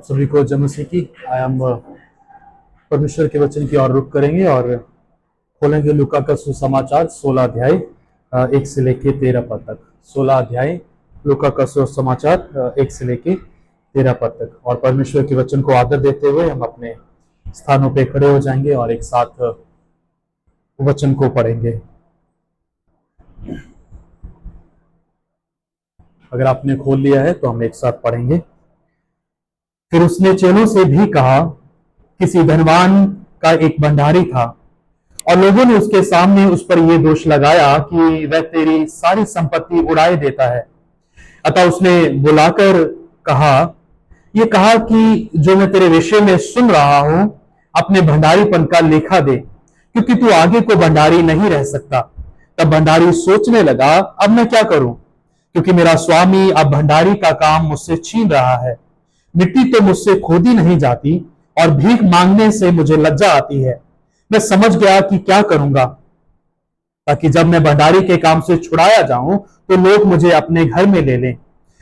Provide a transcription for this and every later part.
आप सभी को जय मसीह की। हम परमेश्वर के वचन की ओर रुख करेंगे और खोलेंगे लूका का सुसमाचार 16 अध्याय 1 से लेके 13 पद तक। 16 अध्याय लूका का सुसमाचार 1 से लेके 13 पद तक। और परमेश्वर के वचन को आदर देते हुए हम अपने स्थानों पे खड़े हो जाएंगे और एक साथ वचन को पढ़ेंगे। अगर आपने खोल लिया है तो हम एक साथ पढ़ेंगे। फिर उसने चेलों से भी कहा, किसी धनवान का एक भंडारी था और लोगों ने उसके सामने उस पर यह दोष लगाया कि वह तेरी सारी संपत्ति उड़ाए देता है। अतः उसने बुलाकर ये कहा कि जो मैं तेरे विषय में सुन रहा हूं, अपने भंडारीपन का लेखा दे, क्योंकि तू आगे को भंडारी नहीं रह सकता। तब भंडारी सोचने लगा, अब मैं क्या करूं, क्योंकि मेरा स्वामी अब भंडारी का काम मुझसे छीन रहा है। मिट्टी तो मुझसे खोदी नहीं जाती और भीख मांगने से मुझे लज्जा आती है। मैं समझ गया कि क्या करूंगा, ताकि जब मैं भंडारी के काम से छुड़ाया जाऊं तो लोग मुझे अपने घर में ले लें।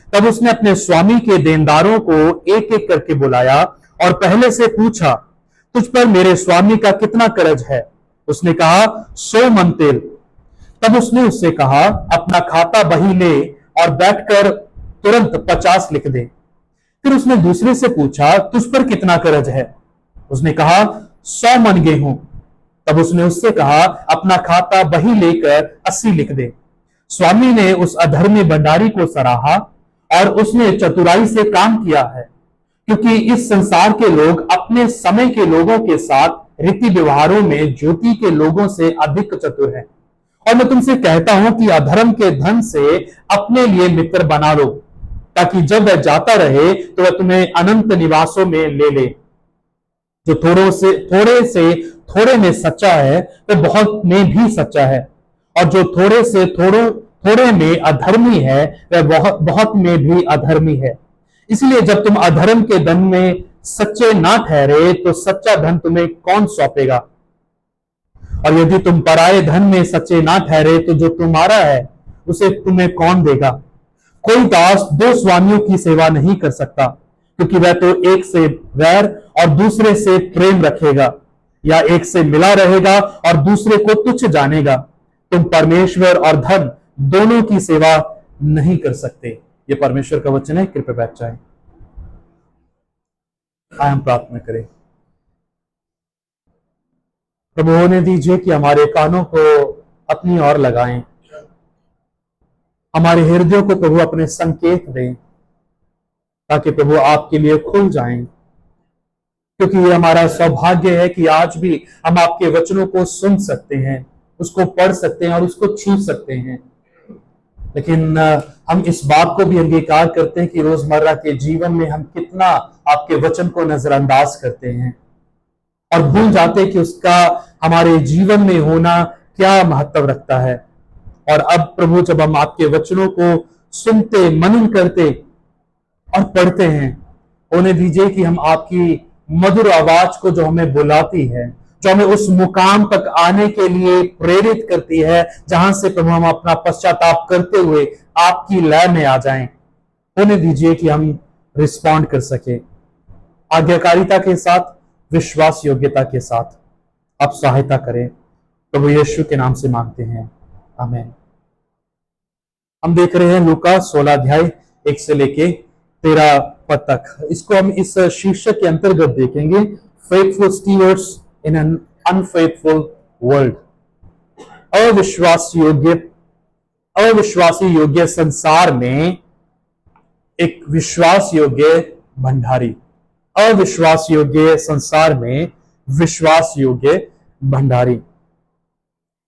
तब उसने अपने स्वामी के देनदारों को एक एक करके बुलाया और पहले से पूछा, तुझ पर मेरे स्वामी का कितना कर्ज है? उसने कहा, 100 मन तेल। तब उसने उससे कहा, अपना खाता बही ले और बैठकर तुरंत 50 लिख दे। फिर उसने दूसरे से पूछा, तुझ पर कितना कर्ज है? उसने कहा, 100 मन गेहूं। तब उसने उससे कहा, अपना खाता बही लेकर 80 लिख दे। स्वामी ने उस अधर्मी भंडारी को सराहा और उसने चतुराई से काम किया है, क्योंकि इस संसार के लोग अपने समय के लोगों के साथ रीति व्यवहारों में ज्योति के लोगों से अधिक चतुर हैं। और मैं तुमसे कहता हूं कि अधर्म के धन से अपने लिए मित्र बना लो, ताकि जब वह जाता रहे तो वह तुम्हें अनंत निवासों में ले ले। जो थोड़े से थोड़े में सच्चा है, वह बहुत में भी सच्चा है, और जो थोड़े से थोड़े में अधर्मी है, वह बहुत में भी अधर्मी है। इसलिए जब तुम अधर्म के धन में सच्चे ना ठहरे तो सच्चा धन तुम्हें कौन सौंपेगा? और यदि तुम पराये धन में सच्चे ना ठहरे तो जो तुम्हारा है उसे तुम्हें कौन देगा? कोई दास 2 स्वामियों की सेवा नहीं कर सकता, क्योंकि वह तो एक से वैर और दूसरे से प्रेम रखेगा, या एक से मिला रहेगा और दूसरे को तुच्छ जानेगा। तुम परमेश्वर और धन दोनों की सेवा नहीं कर सकते। ये परमेश्वर का वचन है। कृपया बैठ जाएं। आइए हम प्रार्थना करें। प्रभु होने दीजिए कि हमारे कानों को अपनी ओर लगाएं, हमारे हृदयों को प्रभु अपने संकेत दें, ताकि प्रभु आपके लिए खुल जाएं। क्योंकि ये हमारा सौभाग्य है कि आज भी हम आपके वचनों को सुन सकते हैं, उसको पढ़ सकते हैं और उसको छू सकते हैं। लेकिन हम इस बात को भी अंगीकार करते हैं कि रोजमर्रा के जीवन में हम कितना आपके वचन को नजरअंदाज करते हैं और भूल जाते कि उसका हमारे जीवन में होना क्या महत्व रखता है। और अब प्रभु जब हम आपके वचनों को सुनते, मनन करते और पढ़ते हैं, होने दीजिए कि हम आपकी मधुर आवाज को जो हमें बुलाती है, जो हमें उस मुकाम तक आने के लिए प्रेरित करती है जहां से प्रभु हम अपना पश्चाताप करते हुए आपकी लय में आ जाएं, होने दीजिए कि हम रिस्पॉन्ड कर सके। आज्ञाकारिता के साथ, विश्वास योग्यता के साथ आप सहायता करें। प्रभु यीशु के नाम से मांगते हैं, आमीन। हम देख रहे हैं लूका 16 अध्याय 1 से लेके 13 पद तक। इसको हम इस शीर्षक के अंतर्गत देखेंगे, faithful stewards in an unfaithful world. अविश्वासी योग्य संसार में एक विश्वास योग्य भंडारी। अविश्वास योग्य संसार में विश्वास योग्य भंडारी।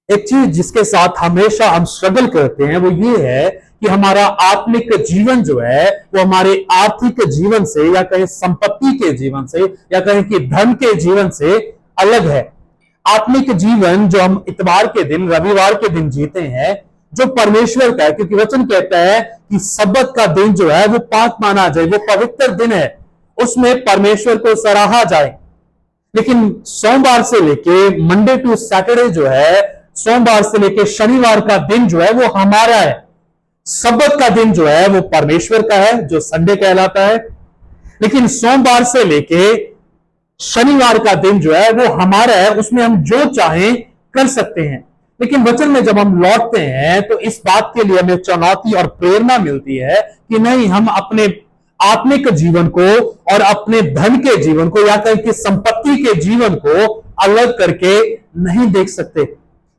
एक चीज जिसके साथ हमेशा हम स्ट्रगल करते हैं वो ये है कि हमारा आत्मिक जीवन जो है वो हमारे आर्थिक जीवन से, या कहें संपत्ति के जीवन से, या कहें कि धन के जीवन से अलग है। आत्मिक जीवन जो हम इतवार के दिन, रविवार के दिन जीते हैं, जो परमेश्वर का है, क्योंकि वचन कहता है कि सब्बत का दिन जो है वो पाक माना जाए, वो पवित्र दिन है, उसमें परमेश्वर को सराहा जाए। लेकिन सोमवार से लेके मंडे टू सैटरडे जो है, सोमवार से लेके शनिवार का दिन जो है वो हमारा है। सब्बत का दिन जो है वो परमेश्वर का है, जो संडे कहलाता है। लेकिन सोमवार से लेके शनिवार का दिन जो है वो हमारा है, उसमें हम जो चाहें कर सकते हैं। लेकिन वचन में जब हम लौटते हैं तो इस बात के लिए हमें चुनौती और प्रेरणा मिलती है कि नहीं, हम अपने आत्मिक जीवन को और अपने धन के जीवन को या कहीं की संपत्ति के जीवन को अलग करके नहीं देख सकते।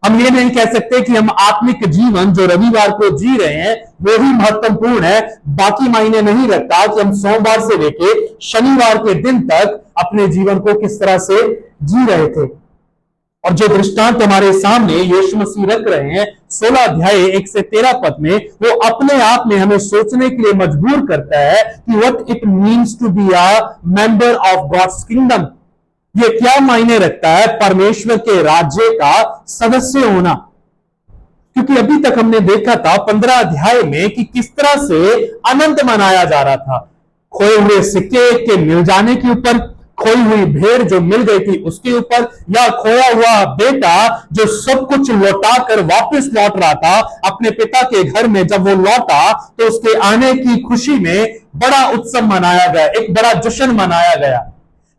हम ये नहीं कह सकते कि हम आत्मिक जीवन जो रविवार को जी रहे हैं वो ही महत्वपूर्ण है, बाकी मायने नहीं रखता कि हम सोमवार से लेके शनिवार के दिन तक अपने जीवन को किस तरह से जी रहे थे। और जो दृष्टांत हमारे सामने यीशु मसीह रख रहे हैं 16 अध्याय 1 से 13 पद में, वो अपने आप में हमें सोचने के लिए मजबूर करता है कि what it means to be a member of God's kingdom. ये क्या मायने रखता है परमेश्वर के राज्य का सदस्य होना। क्योंकि अभी तक हमने देखा था 15 अध्याय में कि किस तरह से आनंद मनाया जा रहा था, खोए हुए सिक्के के मिल जाने के ऊपर, खोई हुई भेड़ जो मिल गई थी उसके ऊपर, या खोया हुआ बेटा जो सब कुछ लौटा कर वापस लौट रहा था अपने पिता के घर में। जब वो लौटा तो उसके आने की खुशी में बड़ा उत्सव मनाया गया, एक बड़ा जश्न मनाया गया।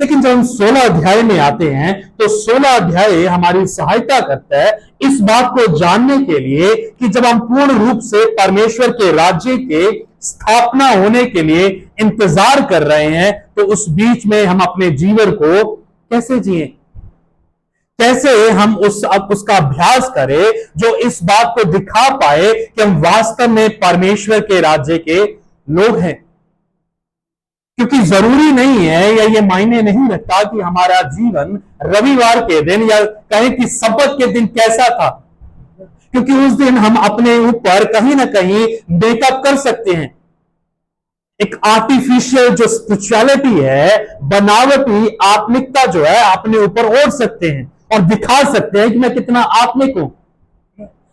लेकिन जब हम 16 अध्याय में आते हैं तो 16 अध्याय हमारी सहायता करता है इस बात को जानने के लिए कि जब हम पूर्ण रूप से परमेश्वर के राज्य के स्थापना होने के लिए इंतजार कर रहे हैं तो उस बीच में हम अपने जीवन को कैसे जिए, कैसे हम उसका अभ्यास करें जो इस बात को दिखा पाए कि हम वास्तव में परमेश्वर के राज्य के लोग हैं। क्योंकि जरूरी नहीं है या ये मायने नहीं रखता कि हमारा जीवन रविवार के दिन या कहें कि सब्बत के दिन कैसा था, क्योंकि उस दिन हम अपने ऊपर कहीं ना कहीं मेकअप कर सकते हैं। एक आर्टिफिशियल जो स्पिरिचुअलिटी है, बनावटी आत्मिकता जो है अपने ऊपर ओढ़ सकते हैं और दिखा सकते हैं कि मैं कितना आत्मिक हूं।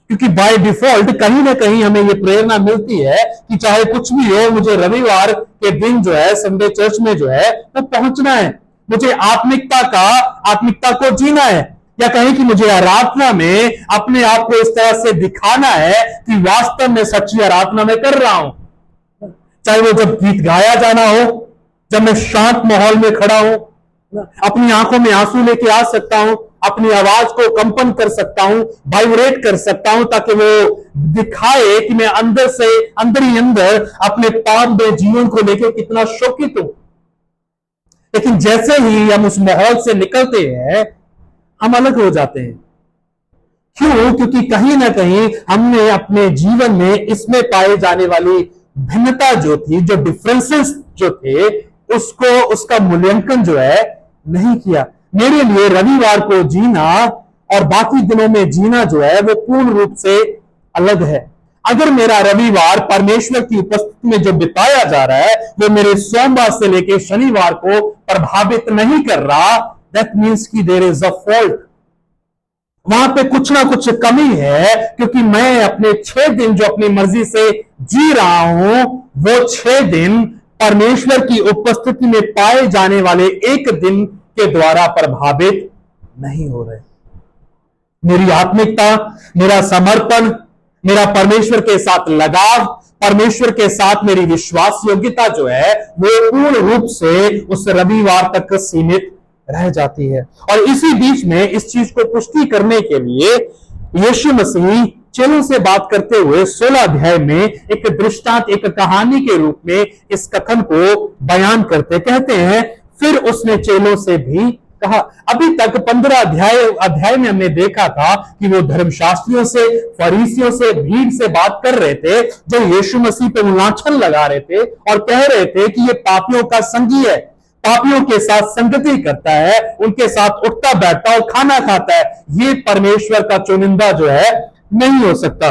क्योंकि बाय डिफॉल्ट कहीं ना कहीं हमें यह प्रेरणा मिलती है कि चाहे कुछ भी हो, मुझे रविवार के दिन जो है संडे चर्च में जो है वो पहुंचना है, मुझे आत्मिकता को जीना है, या कहें कि मुझे आराधना में अपने आप को इस तरह से दिखाना है कि वास्तव में सच्ची आराधना में कर रहा हूं। चाहे वो जब गीत गाया जाना हो, जब मैं शांत माहौल में खड़ा हूं, अपनी आंखों में आंसू लेके आ सकता हूं, अपनी आवाज को कंपन कर सकता हूं, वाइब्रेट कर सकता हूं, ताकि वो दिखाए कि मैं अंदर ही अंदर अपने पाप में जीवन को लेकर कितना शोकित हूं। लेकिन जैसे ही हम उस माहौल से निकलते हैं हम अलग हो जाते हैं। क्यों? क्योंकि कहीं ना कहीं हमने अपने जीवन में इसमें पाए जाने वाली भिन्नता जो थी, जो डिफरेंसेस जो थे, उसका मूल्यांकन जो है नहीं किया। मेरे लिए रविवार को जीना और बाकी दिनों में जीना जो है वो पूर्ण रूप से अलग है। अगर मेरा रविवार परमेश्वर की उपस्थिति में जो बिताया जा रहा है वो मेरे सोमवार से लेकर शनिवार को प्रभावित नहीं कर रहा, दैट मीन्स कि देयर इज अ फॉल्ट, वहां पे कुछ ना कुछ कमी है। क्योंकि मैं अपने 6 दिन जो अपनी मर्जी से जी रहा हूं वो 6 दिन परमेश्वर की उपस्थिति में पाए जाने वाले एक दिन के द्वारा प्रभावित नहीं हो रहे। मेरी आत्मिकता, मेरा समर्पण, मेरा परमेश्वर के साथ लगाव, परमेश्वर के साथ मेरी विश्वास योग्यता जो है वो पूर्ण रूप से उस रविवार तक सीमित रह जाती है। और इसी बीच में इस चीज को पुष्टि करने के लिए यीशु मसीह चेलों से बात करते हुए 16 अध्याय में एक दृष्टांत, एक कहानी के रूप में इस कथन को बयान कहते हैं, फिर उसने चेलों से भी कहा। अभी तक 15 अध्याय में हमने देखा था कि वो धर्मशास्त्रियों से, फरीसियों से, भीड़ से बात कर रहे थे जो यीशु मसीह पे उल्लांघन लगा रहे थे और कह रहे थे कि ये पापियों का संगी है, पापियों के साथ संगति करता है, उनके साथ उठता बैठता और खाना खाता है, ये परमेश्वर का चुनिंदा जो है नहीं हो सकता।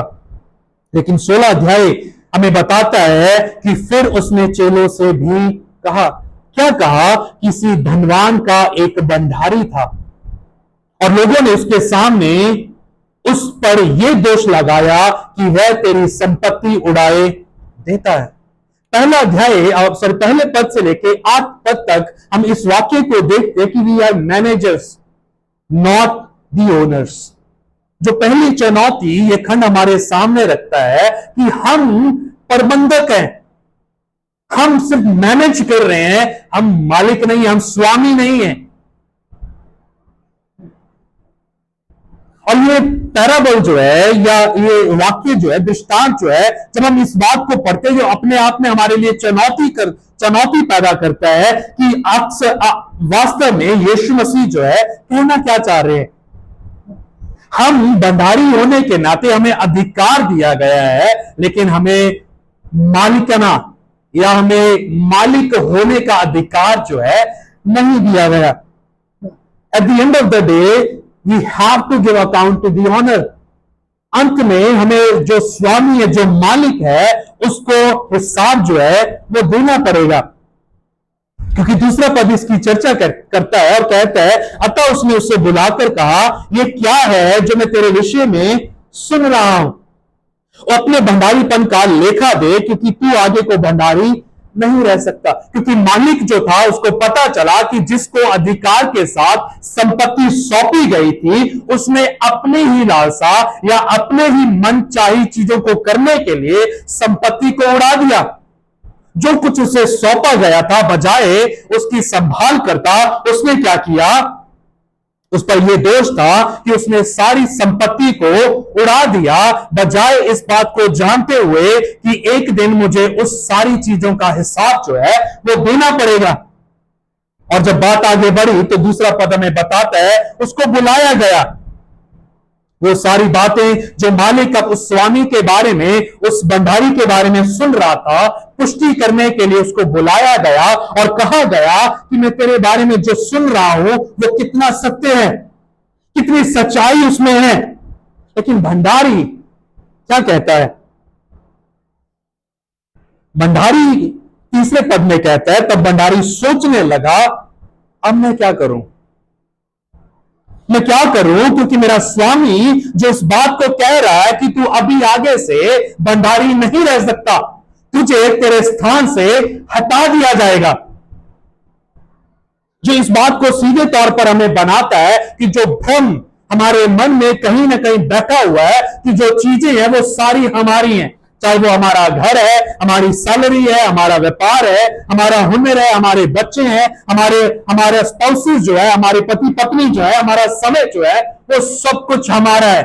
लेकिन 16 अध्याय हमें बताता है कि फिर उसने चेलों से भी कहा। क्या कहा? किसी धनवान का एक भंडारी था और लोगों ने उसके सामने उस पर यह दोष लगाया कि वह तेरी संपत्ति उड़ाए देता है। पहले पद से लेके 8 पद तक हम इस वाक्य को देखते हैं कि we are managers not the owners. जो पहली चुनौती यह खंड हमारे सामने रखता है कि हम प्रबंधक हैं, हम सिर्फ मैनेज कर रहे हैं, हम मालिक नहीं, हम स्वामी नहीं हैं। और ये पैराबल जो है, या ये वाक्य जो है, दृष्टांत जो है, जब हम इस बात को पढ़ते हैं, जो अपने आप में हमारे लिए चुनौती पैदा करता है कि वास्तव में यीशु मसीह जो है कहना क्या चाह रहे हैं। हम भंडारी होने के नाते हमें अधिकार दिया गया है, लेकिन हमें मालिकाना या हमें मालिक होने का अधिकार जो है नहीं दिया गया। At the end of the day we have to give account to the owner. अंत में हमें जो स्वामी है, जो मालिक है, उसको हिसाब जो है वो देना पड़ेगा। क्योंकि दूसरा पद इसकी चर्चा करता है और कहता है, अतः उसने उससे बुलाकर कहा, यह क्या है जो मैं तेरे विषय में सुन रहा हूं, और अपने भंडारीपन का लेखा दे, क्योंकि तू आगे को भंडारी नहीं रह सकता। क्योंकि मालिक जो था उसको पता चला कि जिसको अधिकार के साथ संपत्ति सौंपी गई थी, उसने अपने ही लालसा या अपने ही मनचाही चीजों को करने के लिए संपत्ति को उड़ा दिया। जो कुछ उसे सौंपा गया था, बजाय उसकी संभाल करता, उसने क्या किया? उस पर यह दोष था कि उसने सारी संपत्ति को उड़ा दिया, बजाय इस बात को जानते हुए कि एक दिन मुझे उस सारी चीजों का हिसाब जो है वो देना पड़ेगा। और जब बात आगे बढ़ी तो दूसरा पद हमें बताता है, उसको बुलाया गया। वो सारी बातें जो मालिक अब उस स्वामी के बारे में, उस भंडारी के बारे में सुन रहा था, पुष्टि करने के लिए उसको बुलाया गया और कहा गया कि मैं तेरे बारे में जो सुन रहा हूं वो कितना सत्य है, कितनी सच्चाई उसमें है। लेकिन भंडारी क्या कहता है? भंडारी तीसरे पद में कहता है, तब भंडारी सोचने लगा, अब मैं क्या करूं, मैं क्या करूं, क्योंकि मेरा स्वामी जो इस बात को कह रहा है कि तू अभी आगे से भंडारी नहीं रह सकता, तुझे तेरे स्थान से हटा दिया जाएगा। जो इस बात को सीधे तौर पर हमें बनाता है कि जो भ्रम हमारे मन में कहीं ना कहीं बैठा हुआ है कि जो चीजें हैं वो सारी हमारी हैं, चाहे वो हमारा घर है, हमारी सैलरी है, हमारा व्यापार है, हमारा हुनर है, हमारे बच्चे हैं, हमारे स्पाउसेस जो है, हमारे पति पत्नी जो है, हमारा समय जो है, वो सब कुछ हमारा है।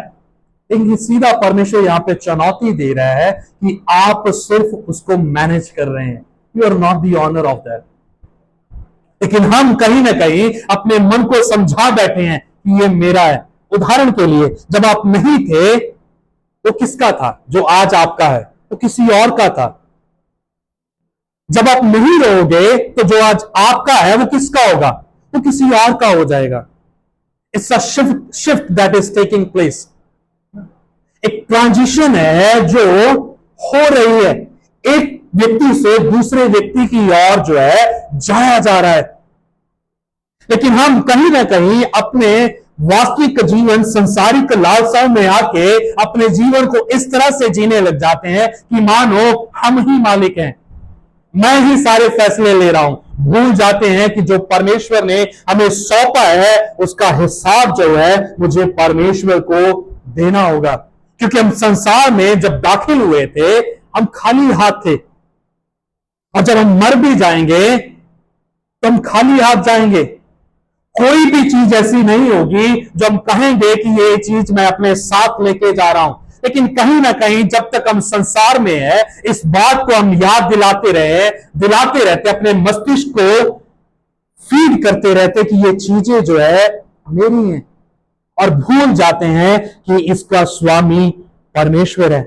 लेकिन सीधा परमेश्वर यहां पे चुनौती दे रहा है कि आप सिर्फ उसको मैनेज कर रहे हैं, you are not the owner of that. लेकिन हम कहीं ना कहीं अपने मन को समझा बैठे हैं कि ये मेरा है। उदाहरण के लिए, जब आप नहीं थे वो किसका था? जो आज आपका है वो किसी और का था। जब आप नहीं रहोगे तो जो आज आपका है वो किसका होगा? वो किसी और का हो जाएगा। It's a shift that is taking place. एक ट्रांजिशन है जो हो रही है, एक व्यक्ति से दूसरे व्यक्ति की ओर जो है जाया जा रहा है। लेकिन हम कहीं ना कहीं अपने वास्तविक जीवन, संसारिक लालसाओं में आके अपने जीवन को इस तरह से जीने लग जाते हैं कि मानो हम ही मालिक हैं, मैं ही सारे फैसले ले रहा हूं। भूल जाते हैं कि जो परमेश्वर ने हमें सौंपा है उसका हिसाब जो है मुझे परमेश्वर को देना होगा। क्योंकि हम संसार में जब दाखिल हुए थे हम खाली हाथ थे, और जब हम मर भी जाएंगे तो हम खाली हाथ जाएंगे। कोई भी चीज ऐसी नहीं होगी जो हम कहेंगे कि ये चीज मैं अपने साथ लेके जा रहा हूं। लेकिन कहीं ना कहीं जब तक हम संसार में है, इस बात को हम याद दिलाते रहते, अपने मस्तिष्क को फीड करते रहते कि ये चीजें जो है मेरी हैं, और भूल जाते हैं कि इसका स्वामी परमेश्वर है।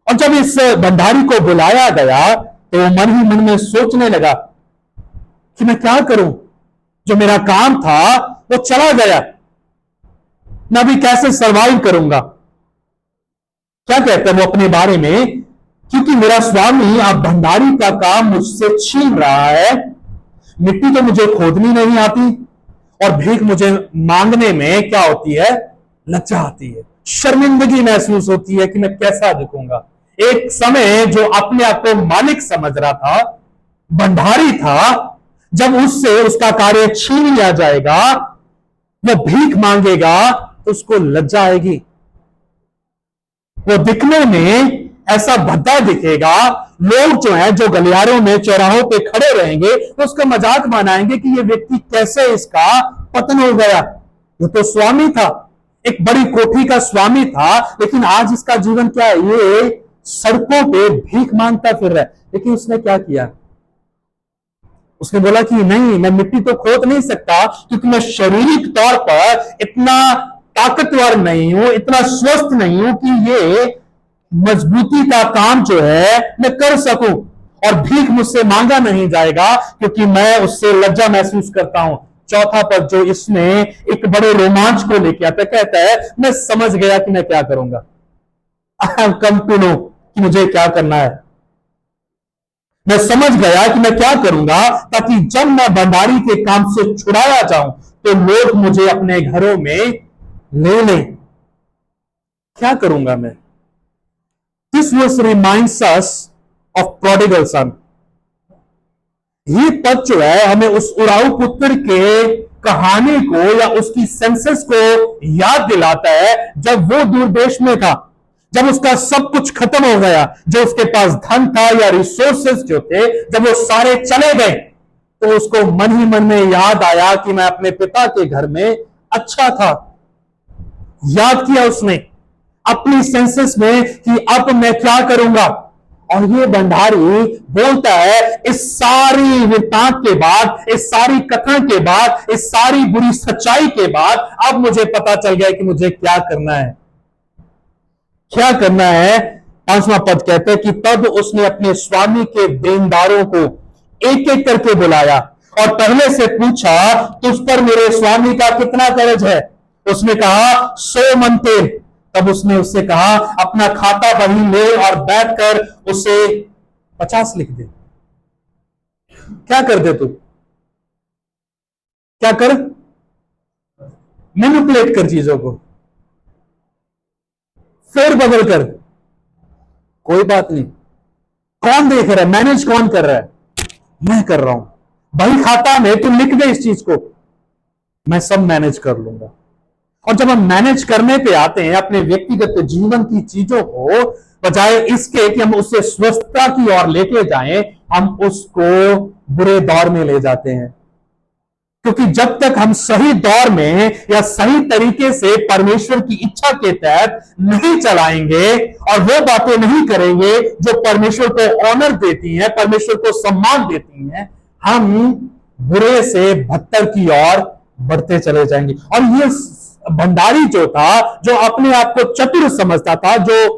और जब इस भंडारी को बुलाया गया तो वो मन ही मन में सोचने लगा कि मैं क्या करूं, जो मेरा काम था वो चला गया, मैं अभी कैसे सरवाइव करूंगा। क्या कहते हैं वो अपने बारे में? क्योंकि मेरा स्वामी अब भंडारी का काम मुझसे छीन रहा है, मिट्टी तो मुझे खोदनी नहीं आती, और भीख मुझे मांगने में क्या होती है? लज्जा आती है, शर्मिंदगी महसूस होती है कि मैं कैसा दिखूंगा। एक समय जो अपने आप को मालिक समझ रहा था, भंडारी था, जब उससे उसका कार्य छीन लिया जाएगा, वो भीख मांगेगा तो उसको लज्जा आएगी। वो दिखने में ऐसा भद्दा दिखेगा, लोग जो है जो गलियारों में चौराहों पे खड़े रहेंगे तो उसका मजाक बनाएंगे कि ये व्यक्ति कैसे इसका पतन हो गया। ये तो स्वामी था, एक बड़ी कोठी का स्वामी था, लेकिन आज इसका जीवन क्या है, ये सड़कों पे भीख मांगता फिर रहा है। लेकिन उसने क्या किया, उसने बोला कि नहीं, मैं मिट्टी तो खोद नहीं सकता क्योंकि मैं शारीरिक तौर पर इतना ताकतवर नहीं हूं, इतना स्वस्थ नहीं हूं कि ये मजबूती का काम जो है मैं कर सकूं, और भीख मुझसे मांगा नहीं जाएगा क्योंकि मैं उससे लज्जा महसूस करता हूं। चौथा पद जो इसमें एक बड़े रोमांच को लेके आता, कहता है मैं समझ गया कि मैं क्या करूंगा। I have come to know कि मुझे क्या करना है। मैं समझ गया कि मैं क्या करूंगा ताकि जब मैं भंडारी के काम से छुड़ाया जाऊं तो लोग मुझे अपने घरों में ले लें। क्या करूंगा मैं? This verse reminds us of prodigal son. ये पद जो है हमें उस उड़ाऊ पुत्र के कहानी को या उसकी सेंसेस को याद दिलाता है, जब वो दूर देश में था, जब उसका सब कुछ खत्म हो गया, जो उसके पास धन था या रिसोर्सेस जो थे, जब वो सारे चले गए तो उसको मन ही मन में याद आया कि मैं अपने पिता के घर में अच्छा था। याद किया उसने अपनी सेंसेस में कि अब मैं क्या करूंगा। और ये भंडारी बोलता है, इस सारी वृत्तांत के बाद, इस सारी कथा के बाद, इस सारी बुरी सच्चाई के बाद अब मुझे पता चल गया कि मुझे क्या करना है। क्या करना है? 5वां पद कहते हैं कि तब उसने अपने स्वामी के देनदारों को एक एक करके बुलाया और पहले से पूछा, तुझ पर मेरे स्वामी का कितना कर्ज है? उसने कहा 100 मन तेल। तब उसने उससे कहा, अपना खाता बही ले और बैठकर उसे 50 लिख दे। क्या कर दे तू? क्या कर? मैनिपुलेट कर चीजों को, फेर बदल कर। कोई बात नहीं, कौन देख रहा है? मैनेज कौन कर रहा है? मैं कर रहा हूं। बही खाता में तू लिख दे इस चीज को, मैं सब मैनेज कर लूंगा। और जब हम मैनेज करने पे आते हैं अपने व्यक्तिगत जीवन की चीजों को, बजाय इसके कि हम उससे स्वस्थता की ओर लेके जाएं, हम उसको बुरे दौर में ले जाते हैं। क्योंकि जब तक हम सही दौर में या सही तरीके से परमेश्वर की इच्छा के तहत नहीं चलाएंगे और वो बातें नहीं करेंगे जो परमेश्वर को ऑनर देती हैं, परमेश्वर को सम्मान देती हैं, हम बुरे से बदतर की ओर बढ़ते चले जाएंगे। और ये भंडारी जो था, जो अपने आप को चतुर समझता था, जो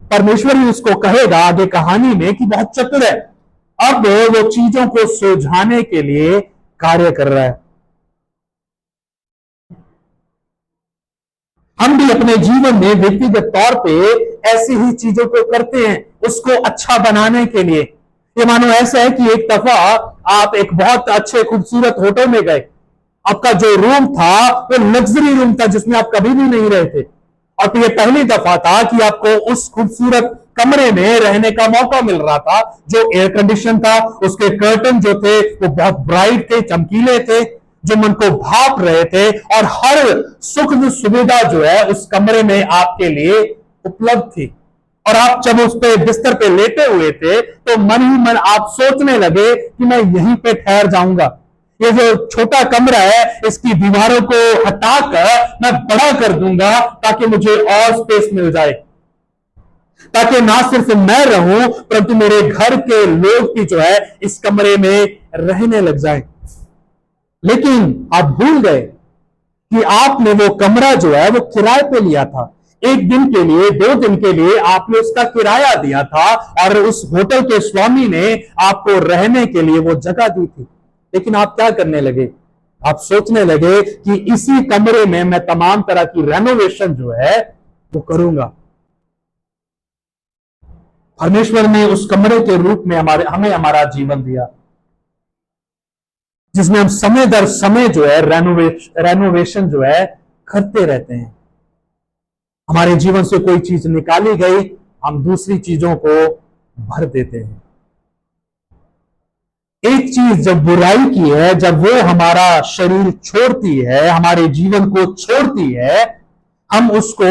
परमेश्वर ही उसको कहेगा आगे कहानी में कि बहुत चतुर है, अब वो चीजों को सुलझाने के लिए कार्य कर रहा है। हम भी अपने जीवन में व्यक्तिगत तौर पे ऐसी ही चीजों को करते हैं उसको अच्छा बनाने के लिए। ये मानो ऐसा है कि एक दफा आप एक बहुत अच्छे खूबसूरत होटल में गए, आपका जो रूम था वो लग्जरी रूम था जिसमें आप कभी भी नहीं रहे थे, और फिर ये पहली दफा था कि आपको उस खूबसूरत कमरे में रहने का मौका मिल रहा था, जो एयर कंडीशन था, उसके कर्टन जो थे वो बहुत ब्राइट थे, चमकीले थे, जो मन को भाप रहे थे, और हर सुख सुविधा जो है उस कमरे में आपके लिए उपलब्ध थी। और आप जब उस पे बिस्तर पे लेटे हुए थे तो मन ही मन आप सोचने लगे कि मैं यहीं पे ठहर जाऊंगा। ये जो छोटा कमरा है इसकी दीवारों को हटाकर मैं बड़ा कर दूंगा ताकि मुझे और स्पेस मिल जाए, ताकि ना सिर्फ मैं रहूं परंतु मेरे घर के लोग भी जो है इस कमरे में रहने लग जाए। लेकिन आप भूल गए कि आपने वो कमरा जो है वो किराए पे लिया था। एक दिन के लिए, 2 दिन के लिए आपने उसका किराया दिया था और उस होटल के स्वामी ने आपको रहने के लिए वो जगह दी थी। लेकिन आप क्या करने लगे? आप सोचने लगे कि इसी कमरे में मैं तमाम तरह की रेनोवेशन जो है वो करूंगा। परमेश्वर ने उस कमरे के रूप में हमें हमारा जीवन दिया जिसमें हम समय दर समय जो है रेनोवेशन जो है करते रहते हैं। हमारे जीवन से कोई चीज निकाली गई, हम दूसरी चीजों को भर देते हैं। एक चीज जब बुराई की है, जब वो हमारा शरीर छोड़ती है, हमारे जीवन को छोड़ती है, हम उसको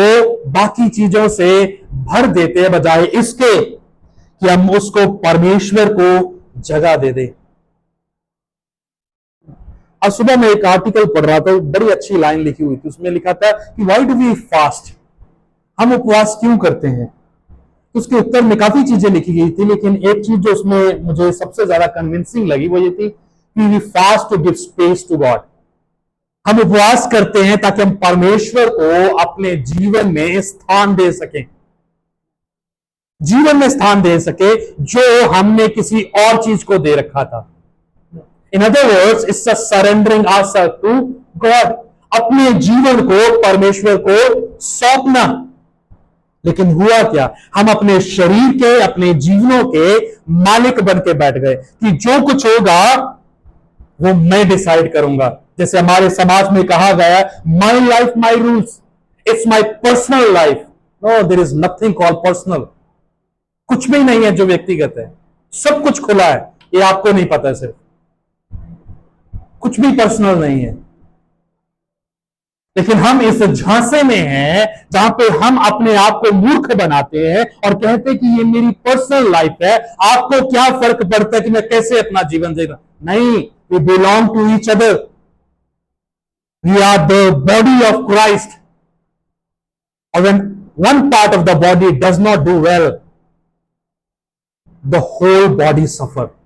बाकी चीजों से भर देते हैं बजाय इसके कि हम उसको परमेश्वर को जगह दे दें। आज सुबह मैं एक आर्टिकल पढ़ रहा था, बड़ी अच्छी लाइन लिखी हुई थी, उसमें लिखा था कि व्हाई डू वी फास्ट, हम उपवास क्यों करते हैं। तो उसके उत्तर में काफी चीजें लिखी गई थी, लेकिन एक चीज जो उसमें मुझे सबसे ज्यादा कन्विंसिंग लगी वो ये थी कि we fast to give space to God. हम उपवास करते हैं ताकि हम परमेश्वर को अपने जीवन में स्थान दे सकें, जीवन में स्थान दे सके जो हमने किसी और चीज को दे रखा था। In other words, it's a surrendering ourself to God, अपने जीवन को परमेश्वर को सौंपना। लेकिन हुआ क्या, हम अपने शरीर के, अपने जीवनों के मालिक बन के बैठ गए कि जो कुछ होगा वो मैं डिसाइड करूंगा। जैसे हमारे समाज में कहा गया, my life my rules, it's my personal life. No, there is nothing called personal. कुछ भी नहीं है जो व्यक्तिगत है, सब कुछ खुला है। ये आपको नहीं पता, सिर्फ कुछ भी पर्सनल नहीं है। लेकिन हम इस झांसे में हैं जहां पे हम अपने आप को मूर्ख बनाते हैं और कहते हैं कि ये मेरी पर्सनल लाइफ है, आपको क्या फर्क पड़ता है कि मैं कैसे अपना जीवन जीना। नहीं, we belong to each other, we are the body of Christ. और when one part of the body does not do well, the whole body suffer.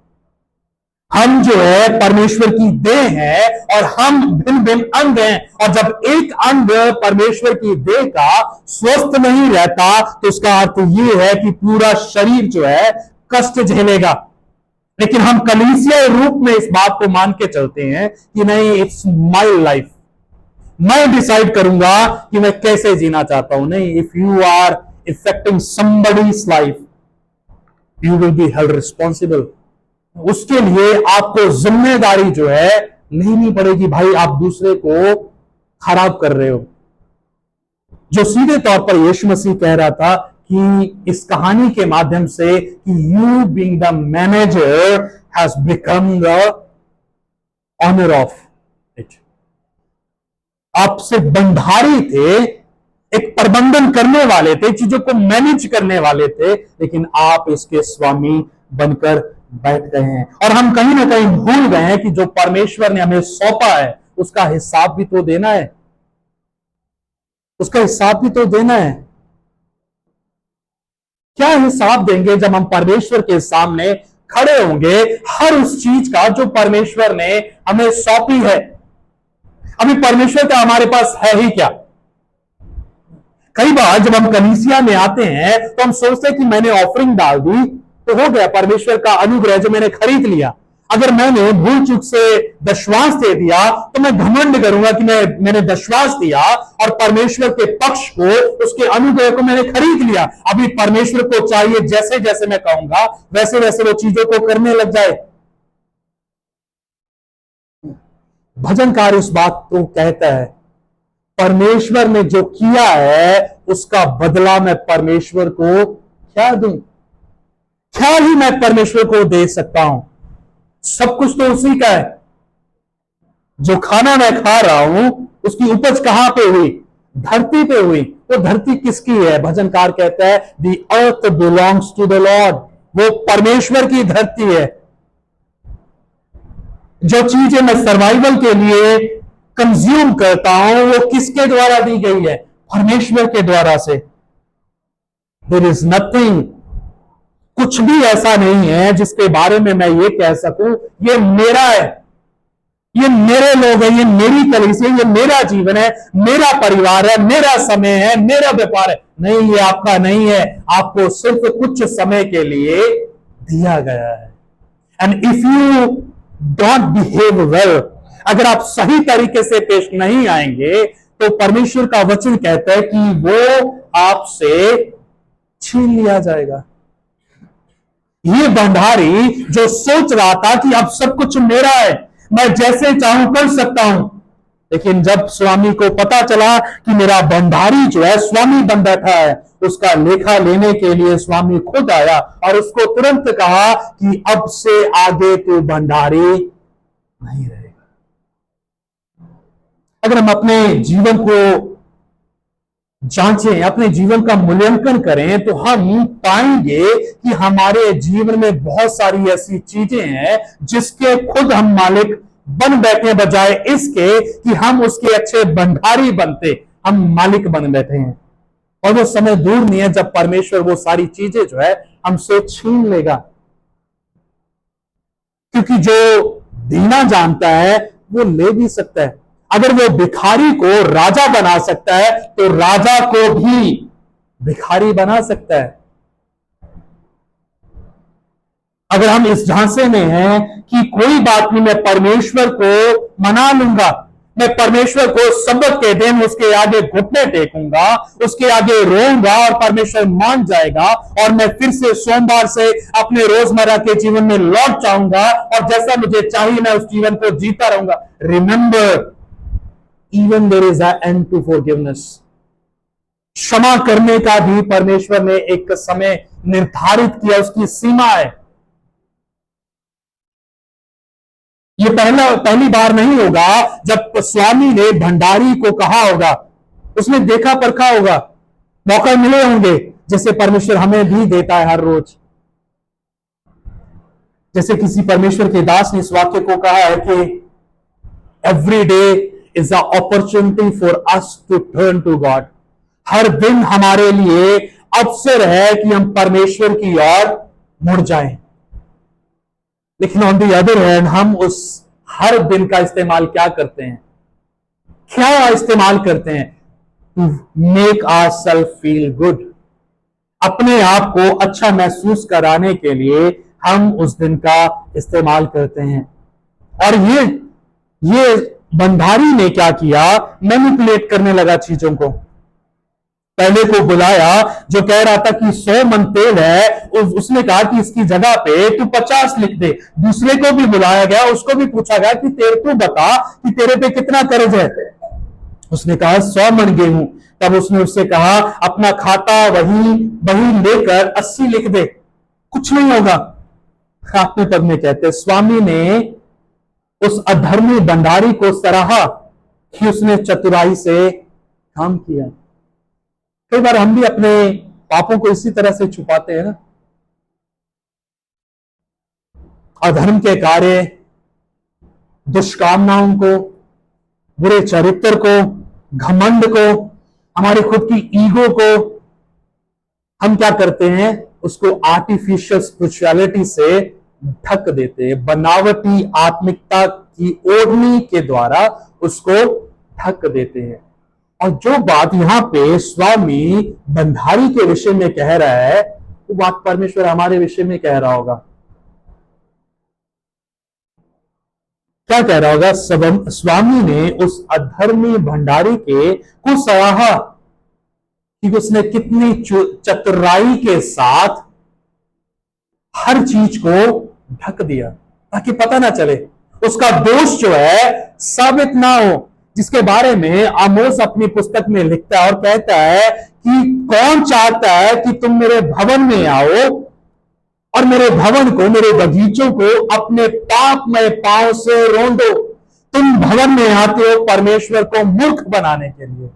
हम जो है परमेश्वर की देह है और हम भिन्न भिन्न अंग हैं, और जब एक अंग परमेश्वर की देह का स्वस्थ नहीं रहता तो उसका अर्थ यह है कि पूरा शरीर जो है कष्ट झेलेगा। लेकिन हम कलीसिया रूप में इस बात को मान के चलते हैं कि नहीं, इट्स माई लाइफ, मैं डिसाइड करूंगा कि मैं कैसे जीना चाहता हूं। नहीं, if you are affecting somebody's life, you will be held responsible. उसके लिए आपको जिम्मेदारी जो है लेनी पड़ेगी। भाई, आप दूसरे को खराब कर रहे हो। जो सीधे तौर पर यीशु मसीह कह रहा था कि इस कहानी के माध्यम से कि you being the manager has become the owner of it. आप सिर्फ बंधारी थे, एक प्रबंधन करने वाले थे, चीजों को मैनेज करने वाले थे, लेकिन आप इसके स्वामी बनकर बैठ गए हैं। और हम कहीं ना कहीं भूल गए हैं कि जो परमेश्वर ने हमें सौंपा है उसका हिसाब भी तो देना है, उसका हिसाब भी तो देना है। क्या हिसाब देंगे जब हम परमेश्वर के सामने खड़े होंगे हर उस चीज का जो परमेश्वर ने हमें सौंपी है। अभी परमेश्वर का हमारे पास है ही क्या। कई बार जब हम कलीसिया में आते हैं तो हम सोचते हैं कि मैंने ऑफरिंग डाल दी तो हो गया, परमेश्वर का अनुग्रह जो मैंने खरीद लिया। अगर मैंने भूल चूक से दशवांश दे दिया तो मैं घमंड करूंगा कि मैंने दशवांश दिया और परमेश्वर के पक्ष को, उसके अनुग्रह को मैंने खरीद लिया। अभी परमेश्वर को चाहिए जैसे जैसे मैं कहूंगा वैसे वैसे वो चीजों को करने लग जाए। भजनकार इस बात को कहता है, परमेश्वर ने जो किया है उसका बदला मैं परमेश्वर को क्या दूं। क्या ही मैं परमेश्वर को दे सकता हूं, सब कुछ तो उसी का है। जो खाना मैं खा रहा हूं उसकी उपज कहां पे हुई, धरती पे हुई। वो धरती किसकी है? भजनकार कहता है the earth belongs to the lord, वो परमेश्वर की धरती है। जो चीजें मैं सर्वाइवल के लिए कंज्यूम करता हूं वो किसके द्वारा दी गई है? परमेश्वर के द्वारा से। देयर इज नथिंग, कुछ भी ऐसा नहीं है जिसके बारे में मैं ये कह सकूं ये मेरा है, ये मेरे लोग हैं, ये मेरी कलीसिया, ये मेरा जीवन है, मेरा परिवार है, मेरा समय है, मेरा व्यापार है। नहीं, ये आपका नहीं है, आपको सिर्फ कुछ समय के लिए दिया गया है। And if you don't behave well, अगर आप सही तरीके से पेश नहीं आएंगे तो परमेश्वर का वचन कहता है कि वो आपसे छीन लिया जाएगा। ये भंडारी जो सोच रहा था कि अब सब कुछ मेरा है, मैं जैसे चाहूं कर सकता हूं, लेकिन जब स्वामी को पता चला कि मेरा भंडारी जो है स्वामी बन बैठा है, उसका लेखा लेने के लिए स्वामी खुद आया और उसको तुरंत कहा कि अब से आगे तू भंडारी नहीं रहेगा। अगर हम अपने जीवन को जांचें, अपने जीवन का मूल्यांकन करें, तो हम पाएंगे कि हमारे जीवन में बहुत सारी ऐसी चीजें हैं जिसके खुद हम मालिक बन बैठे, बजाय इसके कि हम उसके अच्छे भंडारी बनते, हम मालिक बन बैठे हैं। और वो समय दूर नहीं है जब परमेश्वर वो सारी चीजें जो है हमसे छीन लेगा, क्योंकि जो देना जानता है वो ले भी सकता है। अगर वो भिखारी को राजा बना सकता है तो राजा को भी भिखारी बना सकता है। अगर हम इस झांसे में हैं कि कोई बात नहीं, मैं परमेश्वर को मना लूंगा, मैं परमेश्वर को सबक के दिन उसके आगे घुटने टेकूंगा, उसके आगे रोऊंगा और परमेश्वर मान जाएगा, और मैं फिर से सोमवार से अपने रोजमर्रा के जीवन में लौट जाऊंगा और जैसा मुझे चाहिए मैं उस जीवन को जीता रहूंगा। Remember, even there is a end to forgiveness. क्षमा करने का भी परमेश्वर ने एक समय निर्धारित किया, उसकी सीमा है। ये पहली बार नहीं होगा जब स्वामी ने भंडारी को कहा होगा, उसने देखा परखा होगा, मौका मिले होंगे, जैसे परमेश्वर हमें भी देता है हर रोज। जैसे किसी परमेश्वर के दास ने इस वाक्य को कहा है कि every day is a opportunity for us to turn to God. हर दिन हमारे लिए अवसर है कि हम परमेश्वर की ओर मुड़ जाएं। लेकिन ऑन दी अदर हैंड हम उस हर दिन का इस्तेमाल क्या करते हैं, क्या इस्तेमाल करते हैं? To make ourself feel good. अपने आप को अच्छा महसूस कराने के लिए हम उस दिन का इस्तेमाल करते हैं। और ये बंधारी ने क्या किया, मैनिपुलेट करने लगा चीजों को। पहले को बुलाया जो कह रहा था कि 100 मन तेल है, उसने कहा कि इसकी जगह पे तू 50 लिख दे। दूसरे को भी बुलाया गया, उसको भी पूछा गया कि तू बता कि तेरे पे कितना कर्ज है। उसने कहा 100 मन गेहूं। तब उसने उससे कहा अपना खाता वही लेकर 80 लिख दे, कुछ नहीं होगा। सातवें पद में कहते स्वामी ने उस अधर्मी भंडारी को सराहा कि उसने चतुराई से काम किया। कई बार हम भी अपने पापों को इसी तरह से छुपाते हैं ना, अधर्म के कार्य, दुष्कामनाओं को, बुरे चरित्र को, घमंड को, हमारे खुद की ईगो को हम क्या करते हैं, उसको आर्टिफिशियल स्पिरिचुअलिटी से ढक देते हैं। बनावटी आत्मिकता की ओढ़नी के द्वारा उसको ढक देते हैं। और जो बात यहां पे स्वामी बंधारी के विषय में कह रहा है, वो बात परमेश्वर हमारे विषय में कह रहा होगा। क्या कह रहा होगा? स्वामी ने उस अधर्मी भंडारी को सराहा कि उसने कितनी चतुराई के साथ हर चीज को ढक दिया ताकि पता ना चले, उसका दोष जो है साबित ना हो। जिसके बारे में आमोस अपनी पुस्तक में लिखता है और कहता है कि कौन चाहता है कि तुम मेरे भवन में आओ और मेरे भवन को, मेरे बगीचों को अपने पापमय पांव से रोंदो। तुम भवन में आते हो परमेश्वर को मूर्ख बनाने के लिए,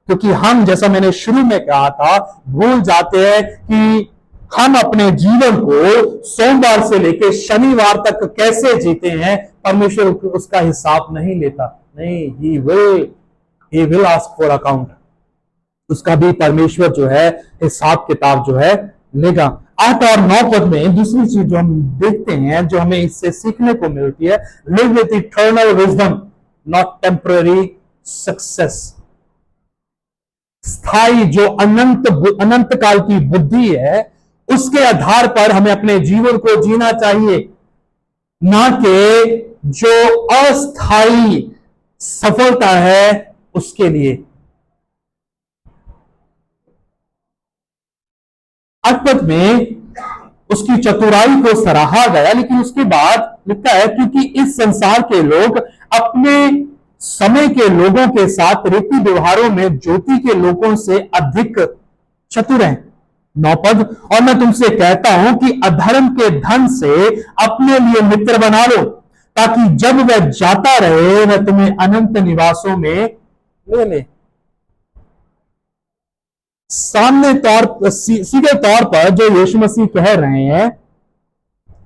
क्योंकि हम, जैसा मैंने शुरू में कहा था, भूल जाते हैं कि हम अपने जीवन को सोमवार से लेकर शनिवार तक कैसे जीते हैं। परमेश्वर उसका हिसाब नहीं लेता। नहीं, he will ask for account। उसका भी परमेश्वर जो है हिसाब किताब जो है लेगा। 8 और 9 पद में दूसरी चीज जो हम देखते हैं, जो हमें इससे सीखने को मिलती है, live with eternal wisdom not temporary success. स्थायी जो अनंत काल की बुद्धि है, उसके आधार पर हमें अपने जीवन को जीना चाहिए, ना कि जो अस्थायी सफलता है उसके लिए। 8 पद में उसकी चतुराई को सराहा गया, लेकिन उसके बाद लिखता है क्योंकि इस संसार के लोग अपने समय के लोगों के साथ रीति व्यवहारों में ज्योति के लोगों से अधिक चतुर हैं। 9 पद, और मैं तुमसे कहता हूं कि अधर्म के धन से अपने लिए मित्र बना लो, ताकि जब वह जाता रहे वह तुम्हें अनंत निवासों में ले ले। सीधे तौर पर जो यीशु मसीह कह रहे हैं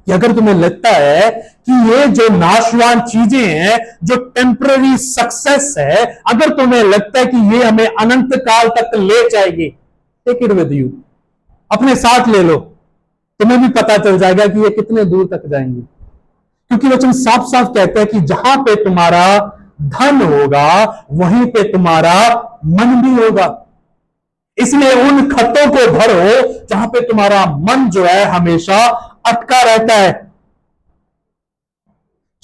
कि अगर तुम्हें लगता है कि ये जो नाशवान चीजें हैं, जो टेम्पररी सक्सेस है, अगर तुम्हें लगता है कि ये हमें अनंत काल तक ले जाएगी, टेक इट विद यू, अपने साथ ले लो, तुम्हें भी पता चल जाएगा कि ये कितने दूर तक जाएंगी। क्योंकि वचन साफ साफ कहता है कि जहां पे तुम्हारा धन होगा वहीं पे तुम्हारा मन भी होगा। इसलिए उन खतों को भरो जहां पे तुम्हारा मन जो है हमेशा अटका रहता है।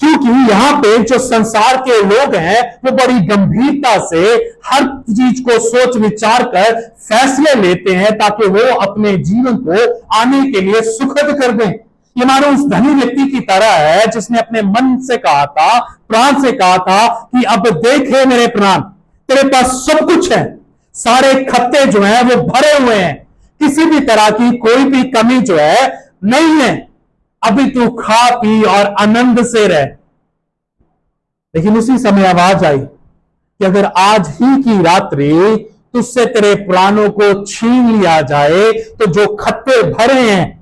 क्योंकि यहां पे जो संसार के लोग हैं वो बड़ी गंभीरता से हर चीज को सोच विचार कर फैसले लेते हैं ताकि वो अपने जीवन को आने के लिए सुखद कर दें। ये मानो उस धनी व्यक्ति की तरह है जिसने अपने मन से कहा था, प्राण से कहा था कि अब देखे मेरे प्राण, तेरे पास सब कुछ है, सारे खत्ते जो हैं वो भरे हुए हैं, किसी भी तरह की कोई भी कमी जो है नहीं है, अभी तू खा पी और आनंद से रह। लेकिन उसी समय आवाज आई कि अगर आज ही की रात्रि तुझसे तेरे प्राणों को छीन लिया जाए तो जो खत्ते भरे हैं